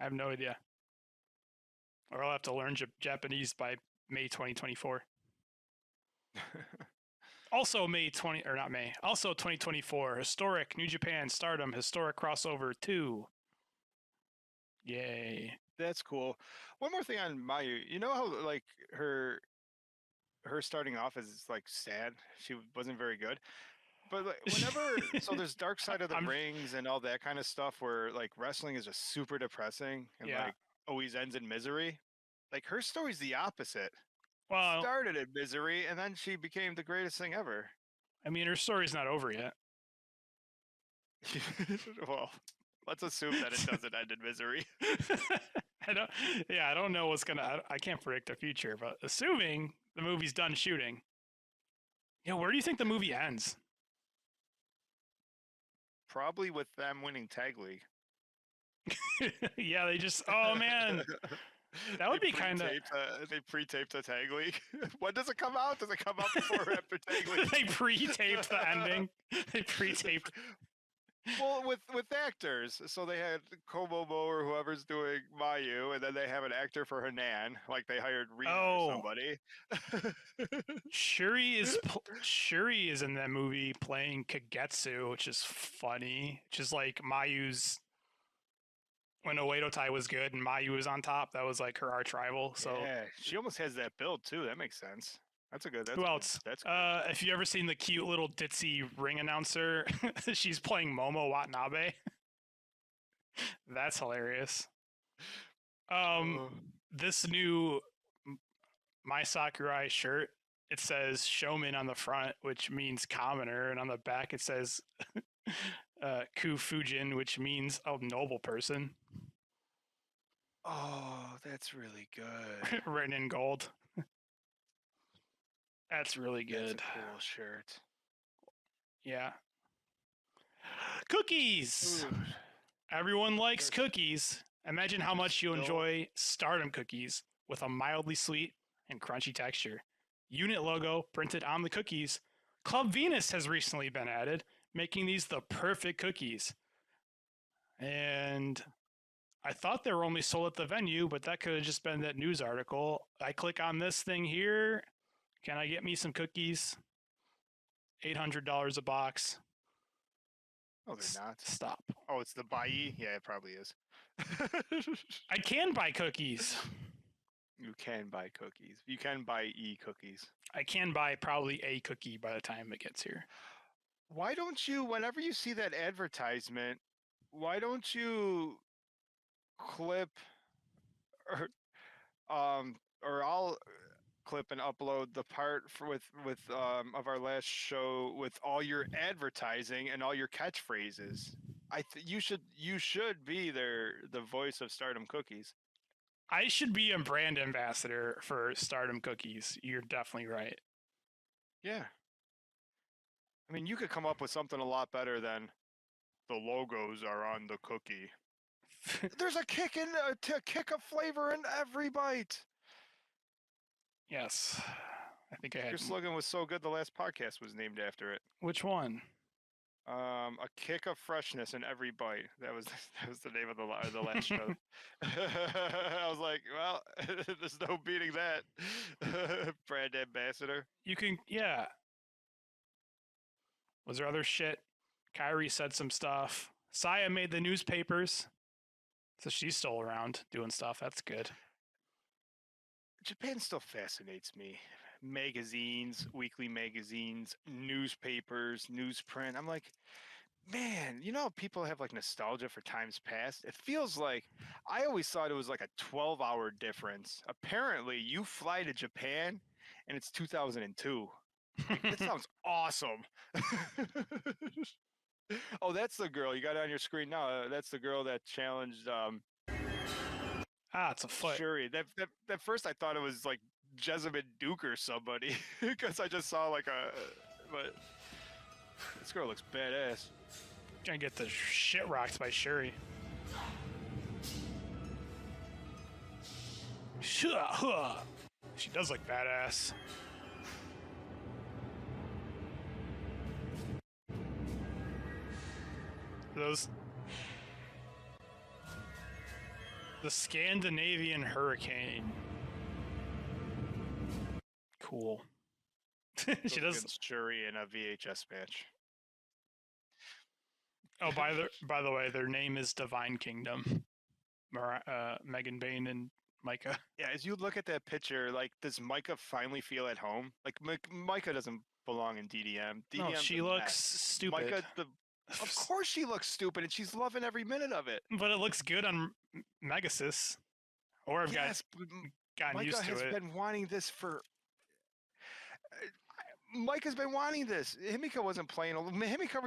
I have no idea. Or I'll have to learn Japanese by May 2024. Also Also 2024, historic New Japan Stardom historic crossover 2. Yay. That's cool. One more thing on Mayu. You know how like her starting off is like sad. She wasn't very good. But like, whenever so there's Dark Side of the Rings and all that kind of stuff where like wrestling is just super depressing and like always ends in misery. Like her story's the opposite. Well, Started in misery and then she became the greatest thing ever. I mean, her story's not over yet. Well, let's assume that it doesn't end in misery. I don't know what's gonna. I can't predict the future, but assuming the movie's done shooting, where do you think the movie ends? Probably with them winning Tag League. Yeah, they just. Oh man, that would be kind of. They pre-taped the Tag League. When does it come out? Does it come out before or after Tag League? They pre-taped the ending. They pre-taped. Well, with actors, so they had Komomo or whoever's doing Mayu, and then they have an actor for Hanan, like they hired Rita or somebody. Shuri is in that movie playing Kagetsu, which is funny. Which is like Mayu's when Oedo Tai was good and Mayu was on top. That was like her arch rival. So yeah, she almost has that build too. That makes sense. That's a good. Who else? That's if you ever seen the cute little ditzy ring announcer, she's playing Momo Watanabe. That's hilarious. This new My Sakurai shirt, it says showman on the front, which means commoner, and on the back it says Ku Fujin, which means a noble person. Oh, that's really good. Written in gold. That's really good. That's a cool shirt. Yeah. Cookies! Ooh. Everyone likes cookies. Imagine how much you enjoy Stardom cookies with a mildly sweet and crunchy texture. Unit logo printed on the cookies. Club Venus has recently been added, making these the perfect cookies. And I thought they were only sold at the venue, but that could have just been that news article. I click on this thing here. Can I get me some cookies? $800 a box. Oh, they're not. Stop. Oh, it's the Bai? Yeah, it probably is. I can buy cookies. You can buy cookies. You can buy e-cookies. I can buy probably a cookie by the time it gets here. Why don't you, whenever you see that advertisement, why don't you clip or I'll clip and upload the part with of our last show with all your advertising and all your catchphrases. You should be the voice of Stardom Cookies. I should be a brand ambassador for Stardom Cookies. You're definitely right. Yeah. I mean, you could come up with something a lot better than the logos are on the cookie. There's a kick of flavor in every bite. Yes. I think I had. Your slogan was so good the last podcast was named after it. Which one? A kick of freshness in every bite. That was the name of the last show. I was like, well, there's no beating that. Brand ambassador. You can, yeah. Was there other shit? Kyrie said some stuff. Saya made the newspapers, so she's still around doing stuff. That's good. Japan still fascinates me. Magazines, weekly magazines, newspapers, newsprint. I'm like, man, you know how people have like nostalgia for times past? It feels like, I always thought it was like a 12-hour difference. Apparently, you fly to Japan and it's 2002. Like, that sounds awesome. Oh, that's the girl. You got it on your screen now. That's the girl that challenged it's a foot. Shuri. That first I thought it was like Jessamine Duke or somebody because I just saw like but this girl looks badass. Gonna get the shit rocked by Shuri. She does look badass. Those... The Scandinavian Hurricane. Cool. She does. Against Shuri in a VHS match. Oh, by the way, their name is Divine Kingdom. Megan Bain and Micah. Yeah, as you look at that picture, like, does Micah finally feel at home? Like, Micah doesn't belong in DDM. No, she looks stupid. Micah, of course she looks stupid, and she's loving every minute of it. But it looks good on Megasis. Or I've gotten Micah used to has it. been wanting this for... Micah's been wanting this. Himika wasn't playing. Himika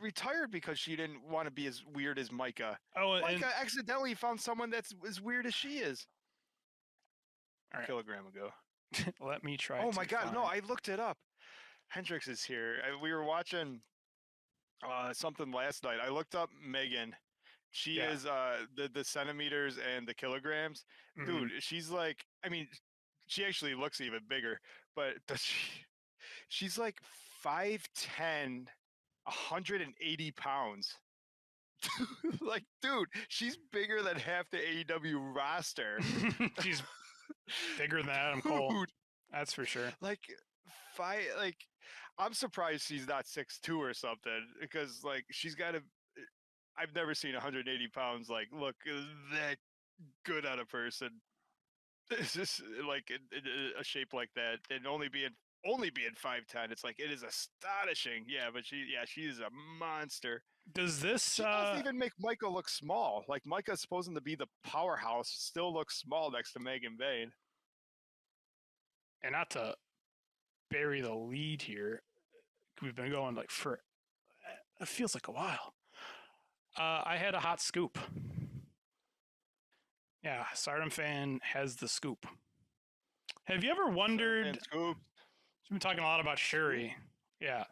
retired because she didn't want to be as weird as Micah. Oh, Micah accidentally found someone that's as weird as she is. All right. A kilogram ago. Let me try. Oh my God! No, I looked it up. Hendrix is here. We were watching something last night. I looked up Megan. She is the centimeters and the kilograms. Mhm. Dude, she's like. I mean, she actually looks even bigger. But does she? She's like 5'10", 180 pounds. Like, dude, she's bigger than half the AEW roster. She's bigger than Adam Cole. Dude, That's for sure. like, I'm surprised she's not 6'2" or something, because, like, she's got to... I've never seen 180 pounds, like, look that good on a person. It's just, like, in a shape like that, and only being 5'10", it's like, it is astonishing. Yeah, but she is a monster. Does this She doesn't even make Micah look small. Like, Micah's supposed to be the powerhouse, still looks small next to Megan Bain. and not to bury the lead here, we've been going like for it feels like a while. I had a hot scoop. Yeah, Stardom fan has the scoop. Have you ever wondered? Scoop. We've been talking a lot about Shuri. Yeah.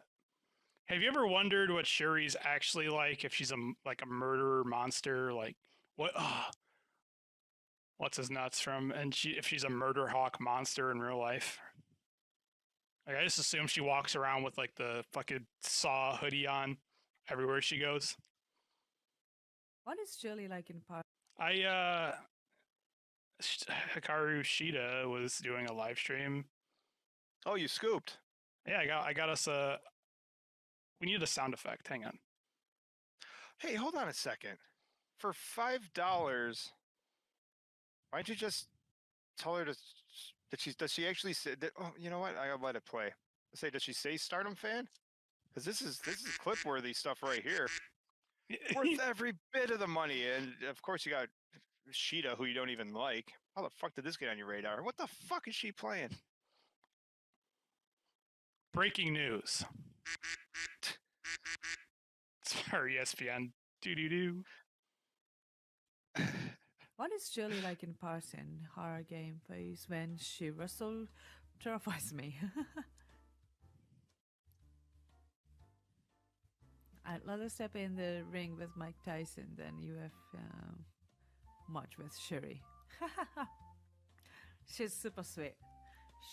Have you ever wondered what Shuri's actually like? If she's a murderer monster, like what? What's his nuts from? And if she's a murder hawk monster in real life. Like, I just assume she walks around with like the fucking Saw hoodie on everywhere she goes. What is Julie like in part? Hikaru Shida was doing a live stream. Oh, you scooped. Yeah, I got us we needed a sound effect. Hang on. Hey, hold on a second. For $5, why don't you just tell her does she actually say that? Oh, you know what? I'll let it play. Say, does she say Stardom fan? Because this is clip worthy stuff right here. Worth every bit of the money, and of course you got Shida, who you don't even like. How the fuck did this get on your radar? What the fuck is she playing? Breaking news. It's for ESPN. Doo-doo-doo. What is Julie like in person? Her game face when she wrestled terrifies me. I'd rather step in the ring with Mike Tyson than you have much with Shuri. She's super sweet.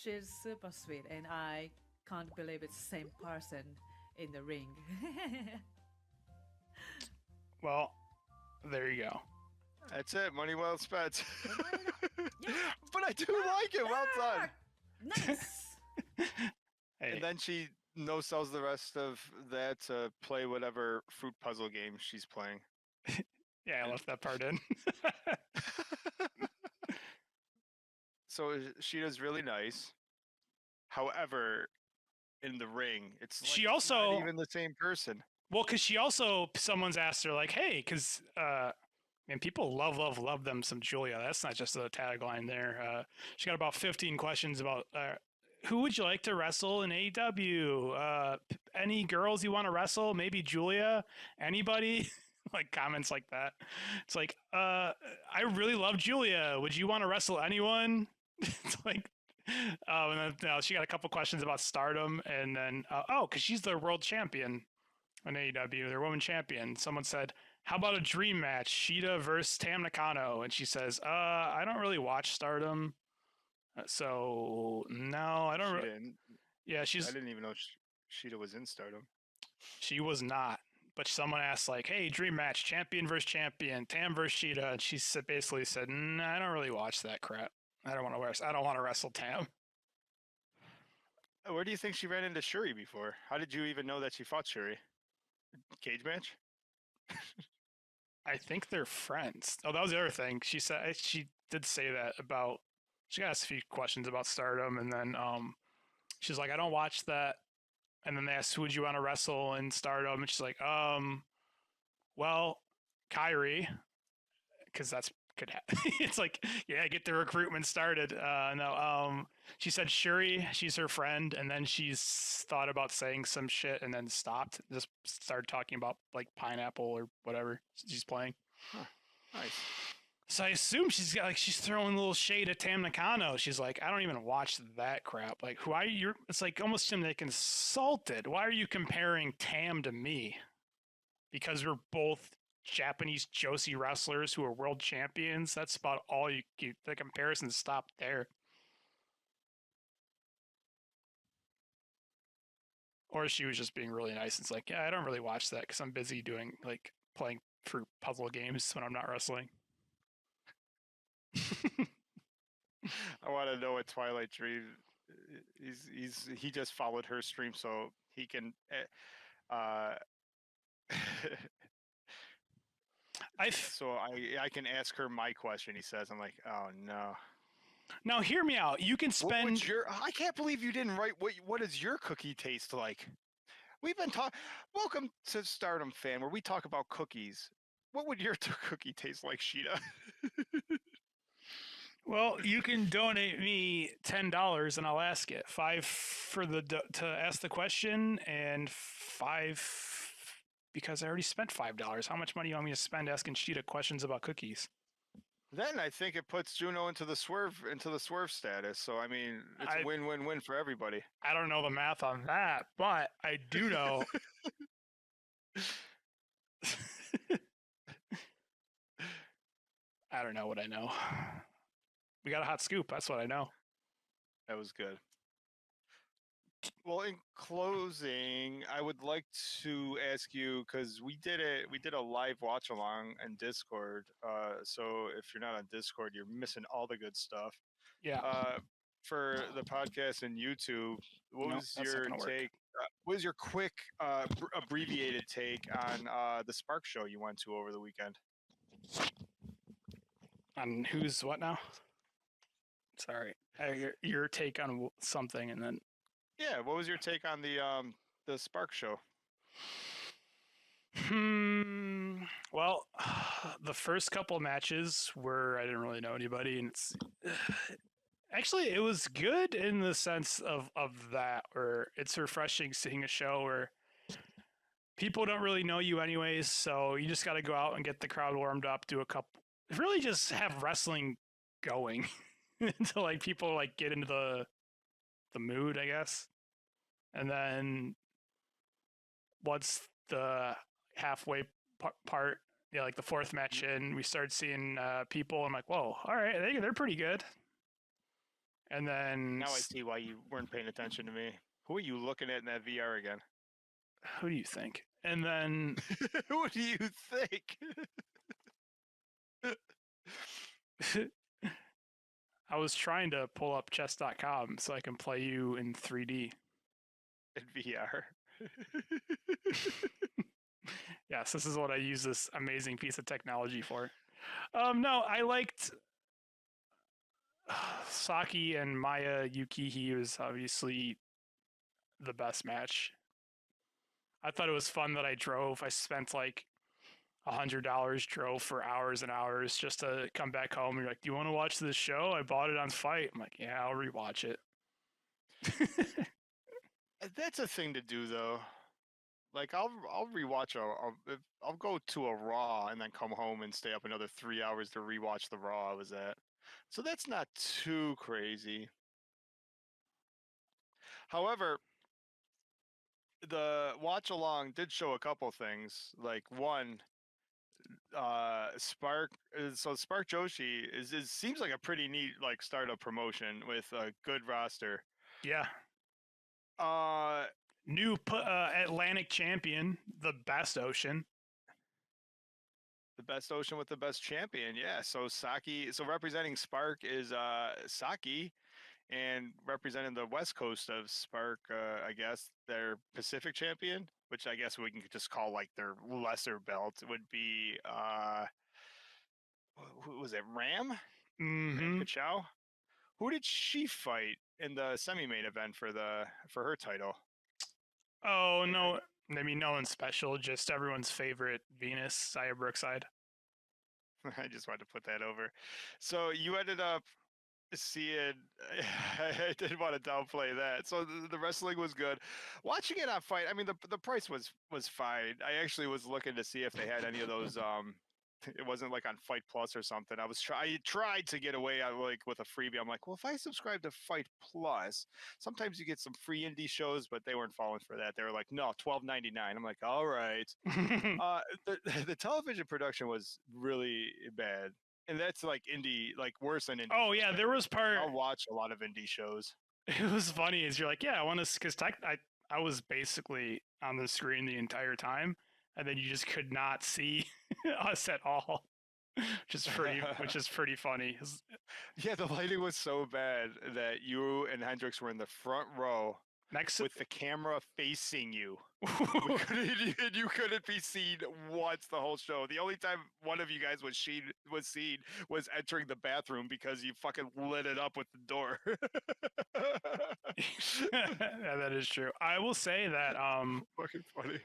She's super sweet, and I can't believe it's the same person in the ring. Well, there you go. That's it. Money well spent. Yeah. But I do like it. Well done. Nice. Hey, And then she no-sells the rest of that to play whatever fruit puzzle game she's playing. yeah, I left that part in. So Shida's really nice. However, in the ring, it's like She it's also- not even the same person. Well, because someone's asked her, like, hey, because, man, people love them some Julia. That's not just a tagline there. She got about 15 questions about who would you like to wrestle in AEW? Any girls you want to wrestle? Maybe Julia? Anybody? Like, comments like that. It's like, I really love Julia. Would you want to wrestle anyone? It's like, and then she got a couple questions about Stardom, and then, because she's the world champion in AEW, their woman champion. Someone said, how about a dream match? Shida versus Tam Nakano. And she says, I don't really watch Stardom. So, no, I don't. She didn't. Yeah, I she's. didn't even know Sheeta was in Stardom. She was not. But someone asked, like, hey, dream match, champion versus champion, Tam versus Shida. And she basically said, nah, I don't really watch that crap. I don't want to wrestle Tam. Where do you think she ran into Shuri before? How did you even know that she fought Shuri? Cage match? I think they're friends. Oh, that was the other thing. She said she did say that about. She got asked a few questions about Stardom, and then she's like, I don't watch that. And then they asked, who would you want to wrestle in Stardom? And she's like, well, Kyrie, because that's could it's like, yeah, get the recruitment started. No, she said Shuri, she's her friend, and then she's thought about saying some shit and then stopped. Just started talking about like Pineapple or whatever she's playing. Huh. Nice. So I assume she's throwing a little shade at Tam Nakano. She's like, I don't even watch that crap. Like, who are you? It's like almost seemed like insulted. Why are you comparing Tam to me? Because we're both Japanese Joshi wrestlers who are world champions. That's about all you. The comparisons stop there. Or she was just being really nice. It's like, yeah, I don't really watch that because I'm busy doing like playing for puzzle games when I'm not wrestling. I want to know what Twilight Dream. He just followed her stream so he can. So I can ask her my question. He says, I'm like, oh no. Now hear me out. You can spend. I can't believe you didn't write what does your cookie taste like? We've been talking. Welcome to Stardom Fan, where we talk about cookies. What would your cookie taste like, Sheeta? Well, you can donate me $10 and I'll ask it. $5 for to ask the question, and $5 because I already spent $5. How much money do you want me to spend asking Sheeta questions about cookies? Then I think it puts Juno into the swerve status. So I mean, it's a win-win-win for everybody. I don't know the math on that, but I do know. I don't know what I know. We got a hot scoop. That's what I know. That was good. Well, in closing, I would like to ask you, because we did a live watch along in Discord. So if you're not on Discord, you're missing all the good stuff. Yeah. For the podcast and YouTube, what was your take? What was your quick, abbreviated take on the Spark show you went to over the weekend? On who's what now? Sorry, your take on something, and then. Yeah, what was your take on the Spark show? Well, the first couple matches were I didn't really know anybody, and it's actually it was good in the sense of that, where it's refreshing seeing a show where people don't really know you anyways, so you just got to go out and get the crowd warmed up, do a couple, really just have wrestling going until like people like get into the mood, I guess. And then once the halfway part, yeah, like the fourth match in, we started seeing people. I'm like, whoa, all right, they're pretty good. And then now I see why you weren't paying attention to me. Who are you looking at in that VR again? Who do you think? And then who do you think? I was trying to pull up chess.com so I can play you in 3D. In VR. Yes, this is what I use this amazing piece of technology for. No, I liked Saki and Maya Yukihi was obviously the best match. I thought it was fun that I drove. I spent like $100, drove for hours and hours just to come back home. And you're like, do you want to watch this show? I bought it on Fight. I'm like, yeah, I'll rewatch it. That's a thing to do, though. Like, I'll rewatch I'll go to a Raw and then come home and stay up another 3 hours to rewatch the Raw I was at. So that's not too crazy. However, the watch along did show a couple things. Like, one, Spark. So Spark Joshi is seems like a pretty neat like startup promotion with a good roster. Yeah. Uh, New Atlantic champion, the best Ocean. the best Ocean with the best champion. Yeah. So Saki. So representing Spark is Saki, and representing the West Coast of Spark, I guess their Pacific champion, which I guess we can just call like their lesser belt, would be who was it? Ram Mm-hmm. Kachow. Who did she fight in the semi-main event for her title? Oh no, I mean no one special, just everyone's favorite Venus, Saya Brookside. I just wanted to put that over. So you ended up seeing. I didn't want to downplay that. So the wrestling was good. Watching it on Fight, I mean the price was fine. I actually was looking to see if they had any of those. It wasn't like on Fight Plus or something. I tried to get away like with a freebie. I'm like, well, if I subscribe to Fight Plus, sometimes you get some free indie shows, but they weren't falling for that. They were like, no, $12.99. I'm like, all right. The television production was really bad, and that's like indie, like worse than indie. Oh shows yeah, bad. there was part. I'll watch a lot of indie shows. It was funny. Is you're like, yeah, I want to, because I was basically on the screen the entire time, and then you just could not see us at all, which is pretty funny. Yeah, the lighting was so bad that you and Hendrix were in the front row Next, with the camera facing you. to, You couldn't be seen once the whole show. The only time one of you guys was seen was entering the bathroom because you fucking lit it up with the door. yeah, that is true. I will say that Fucking funny.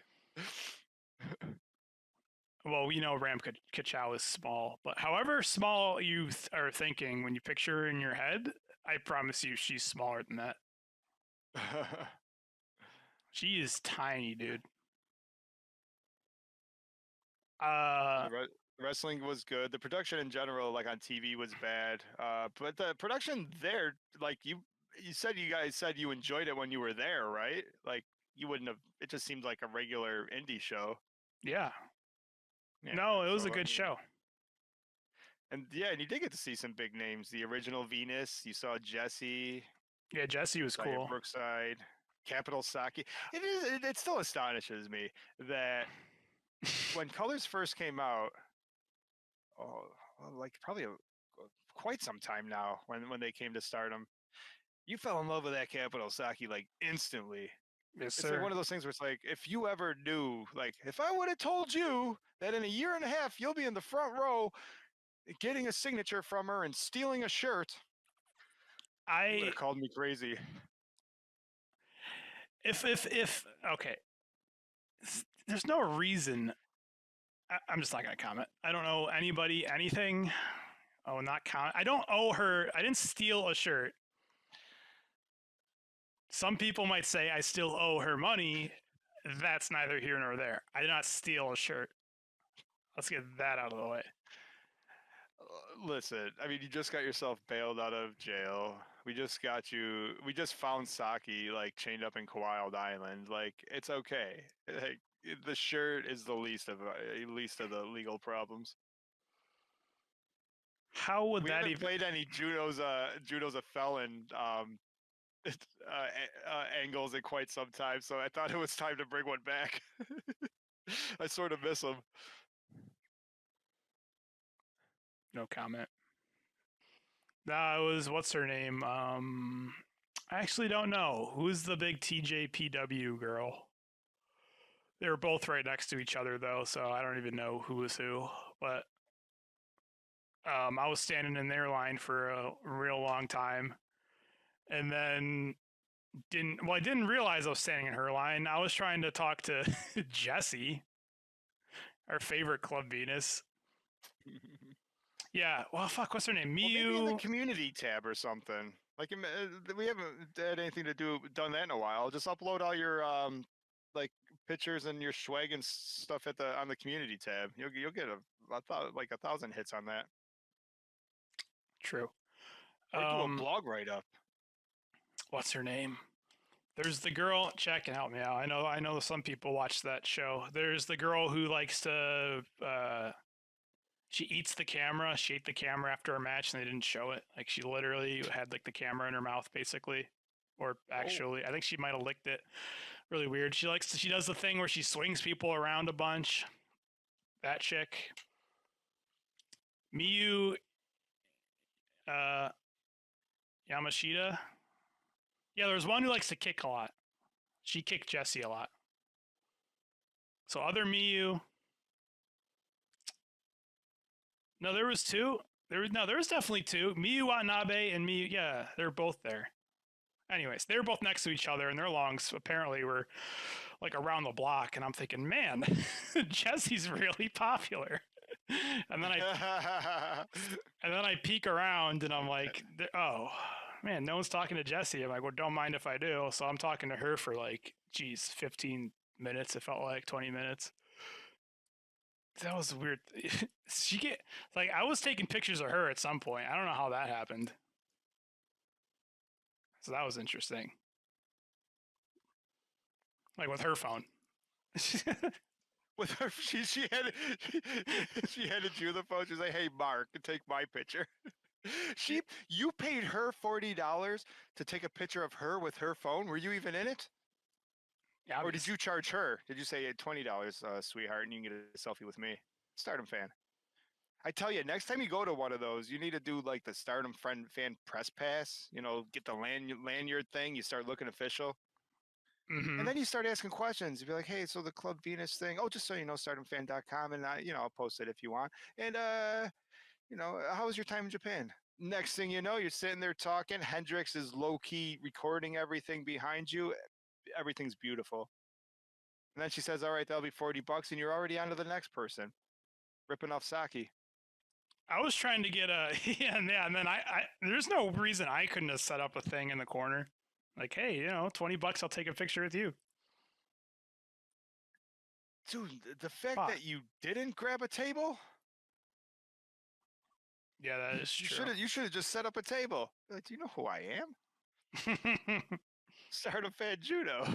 well, we know Ram Kachow is small, but however small you are thinking when you picture her in your head, I promise you she's smaller than that. She is tiny, dude. Wrestling was good. The production in general, like on TV, was bad. But the production there, like you guys said you enjoyed it when you were there, right? Like you wouldn't have. It just seemed like a regular indie show. Yeah. Yeah, No, it was so, a good show. And yeah, and you did get to see some big names. The original Venus. You saw Jesse. Yeah, Jesse was Saw cool. Brookside. Capital Saki. It still astonishes me that when Colors first came out, like probably quite some time now when they came to Stardom, you fell in love with that Capital Saki like instantly. Yes, It's like sir. one of those things where it's like, if you ever knew, like, if I would have told you that in a year and a half you'll be in the front row getting a signature from her and stealing a shirt, you would I have called me crazy. if okay, there's no reason. I'm just not gonna comment. I don't owe anybody anything. Oh, not comment. I don't owe her. I didn't steal a shirt. Some people might say I still owe her money. That's neither here nor there. I did not steal a shirt. Let's get that out of the way. Listen, I mean, you just got yourself bailed out of jail. We just got you. We just found Saki like chained up in Wild Island. Like it's okay. Like the shirt is the least of the legal problems. How would We that haven't even? played any Juno's a felon angles in quite some time, so I thought it was time to bring one back. I sort of miss him. No comment. That was what's her name? I actually don't know. Who's the big TJPW girl? They were both right next to each other though, so I don't even know who was who. But I was standing in their line for a real long time, and then I didn't realize I was standing in her line. I was trying to talk to Jessie, our favorite Club Venus. Yeah, well, fuck, what's her name? Well, maybe in the Miu. community tab or something. Like we haven't had anything done that in a while. Just upload all your like pictures and your swag and stuff on the community tab. You'll get like 1,000 hits on that. True. Or do a blog write up. What's her name? There's the girl. Check and help me out. I know some people watch that show. There's the girl who likes to she eats the camera. She ate the camera after a match, and they didn't show it. Like, she literally had like the camera in her mouth, basically, or actually, I think she might have licked it. Really weird. She does the thing where she swings people around a bunch. That chick. Miyu Yamashita. Yeah, there's one who likes to kick a lot. She kicked Jesse a lot. So other Miyu. No, there was two. There was definitely two. Miyu Watanabe and Miyu. Yeah, they're both there. Anyways, they were both next to each other, and their longs apparently were like around the block. And I'm thinking, man, Jesse's really popular. And then I peek around, and I'm like, oh man, no one's talking to Jesse. I'm like, well, don't mind if I do. So I'm talking to her for like, 15 minutes. It felt like 20 minutes. That was weird. I was taking pictures of her at some point. I don't know how that happened. So that was interesting. Like with her phone. With her, she had handed you the phone. She's like, "Hey, Mark, take my picture." You paid her $40 to take a picture of her with her phone. Were you even in it? Yeah, or did you charge her? Did you say $20, sweetheart, and you can get a selfie with me? Stardom fan. I tell you, next time you go to one of those, you need to do like the Stardom fan press pass. You know, get the lanyard thing. You start looking official. Mm-hmm. And then you start asking questions. You'd be like, hey, so the Club Venus thing, oh, just so you know, StardomFan.com, and I'll post it if you want. And how was your time in Japan? Next thing you know, you're sitting there talking. Hendrix is low-key recording everything behind you. Everything's beautiful. And then she says, all right, that'll be $40, and you're already on to the next person. Ripping off Saki. I was trying to get and then I there's no reason I couldn't have set up a thing in the corner. Like, hey, $20, I'll take a picture with you. Dude, the fact that you didn't grab a table? Yeah, that is true. You should have just set up a table. Like, do you know who I am? Stardom fan Juno.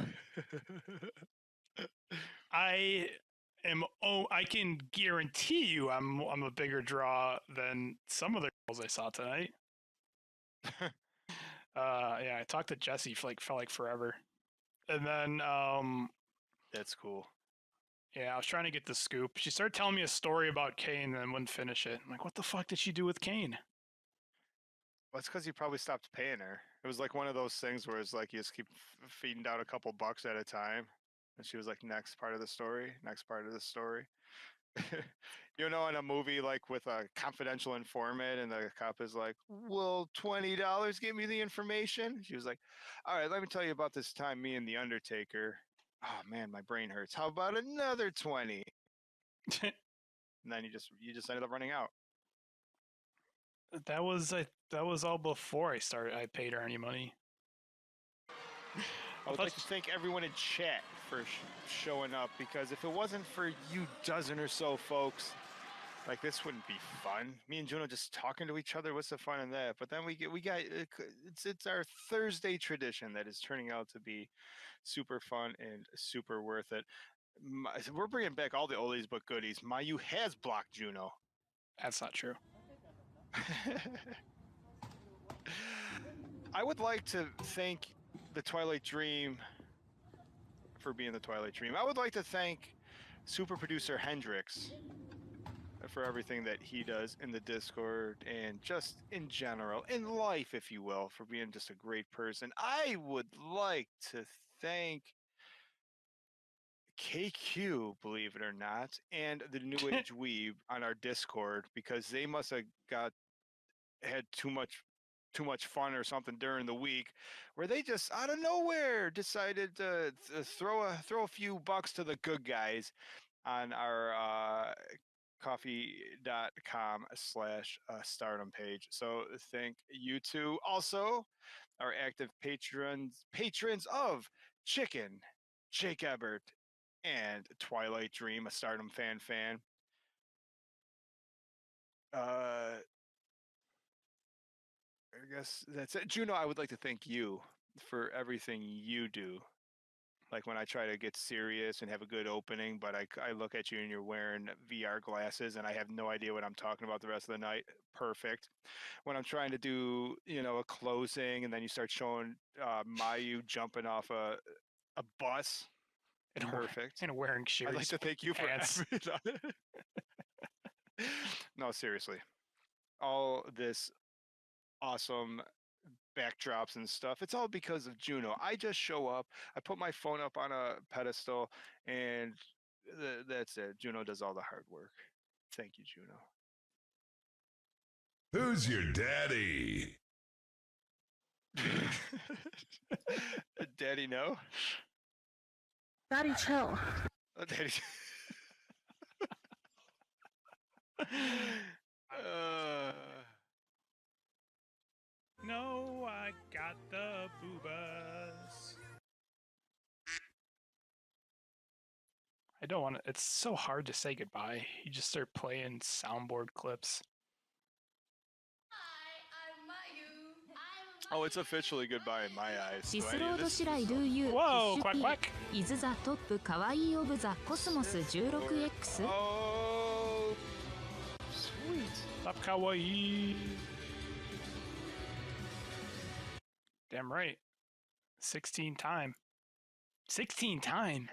I can guarantee you I'm a bigger draw than some of the girls I saw tonight. Yeah, I talked to Jesse for felt like forever. And then that's cool. Yeah, I was trying to get the scoop. She started telling me a story about Kane and then wouldn't finish it. I'm like, what the fuck did she do with Kane? Well, it's because you probably stopped paying her. It was like one of those things where it's like you just keep feeding down a couple bucks at a time. And she was like, next part of the story, next part of the story. In a movie like with a confidential informant and the cop is like, will $20 give me the information? She was like, all right, let me tell you about this time me and the Undertaker. Oh man, my brain hurts. How about another 20? And then you just ended up running out. That was all before I paid her any money. I would like to thank everyone in chat for showing up, because if it wasn't for you dozen or so folks, like, this wouldn't be fun. Me and Juno just talking to each other. What's the fun in that? But then we got it's our Thursday tradition that is turning out to be super fun and super worth it. We're bringing back all the oldies but goodies. Mayu has blocked Juno. That's not true. I would like to thank the Twilight Dream for being the Twilight Dream. I would like to thank super producer Hendrix for everything that he does in the Discord and just in general, in life, if you will, for being just a great person. I would like to thank KQ, believe it or not, and the New Age Weeb on our Discord, because they must have had too much fun or something during the week, where they just out of nowhere decided to throw a few bucks to the good guys on our coffee.com/stardom page. So thank you two. Also, our active patrons of Chicken, Jake Ebert, and Twilight Dream, a Stardom fan. I guess that's it. Juno, I would like to thank you for everything you do Like when I try to get serious and have a good opening, but I look at you and you're wearing VR glasses and I have no idea what I'm talking about the rest of the night. Perfect. When I'm trying to do, a closing and then you start showing Mayu jumping off a bus. Perfect. And wearing sheer I'd like to thank you for pants. everything. No, seriously. All this awesome backdrops and stuff. It's all because of Juno. I just show up, I put my phone up on a pedestal, and that's it. Juno does all the hard work. Thank you, Juno. Who's your daddy? Daddy, no? Daddy, chill. Oh, Daddy. No, I got the boobas. I don't want to. It's so hard to say goodbye. You just start playing soundboard clips. Oh, it's officially goodbye in my eyes. シスロードシライドゥーユー Whoa, フィッ quack シュピ quack. ーイズザトップカワイイオブザコスモス 16X Oh, sweet. Stop kawaii. Damn right. 16 time. 16 time.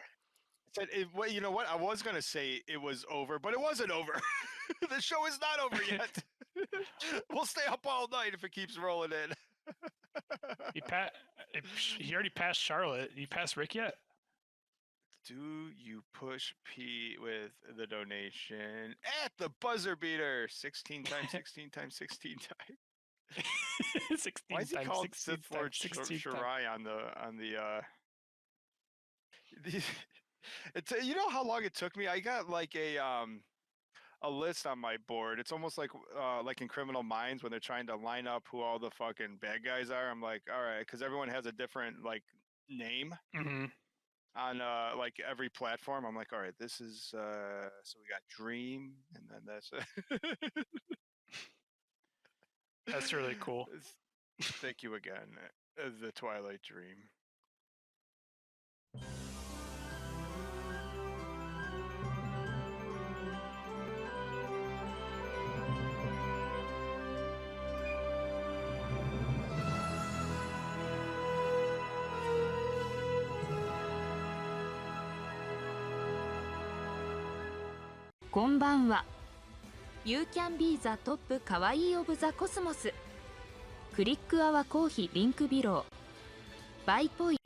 Well, you know what? I was gonna say it was over, but it wasn't over. The show is not over yet. We'll stay up all night if it keeps rolling in. He already passed Charlotte. You passed Rick yet? Do you push P with the donation at the buzzer beater? 16 times, 16 times, 16 times. 16 Why is he times, called 16 Sith Lord times, 16 times. Shirai on the it's you know how long it took me? I got like a list on my board. It's almost like in Criminal Minds when they're trying to line up who all the fucking bad guys are. I'm like, all right, because everyone has a different like name Mm-hmm. on like every platform. I'm like, all right, this is so we got Dream, and then that's That's really cool. Thank you again, the Twilight Dream.「こんばんは You can be the top カワイイオブザコスモスクリックアワコーヒーリンクビローバイポイ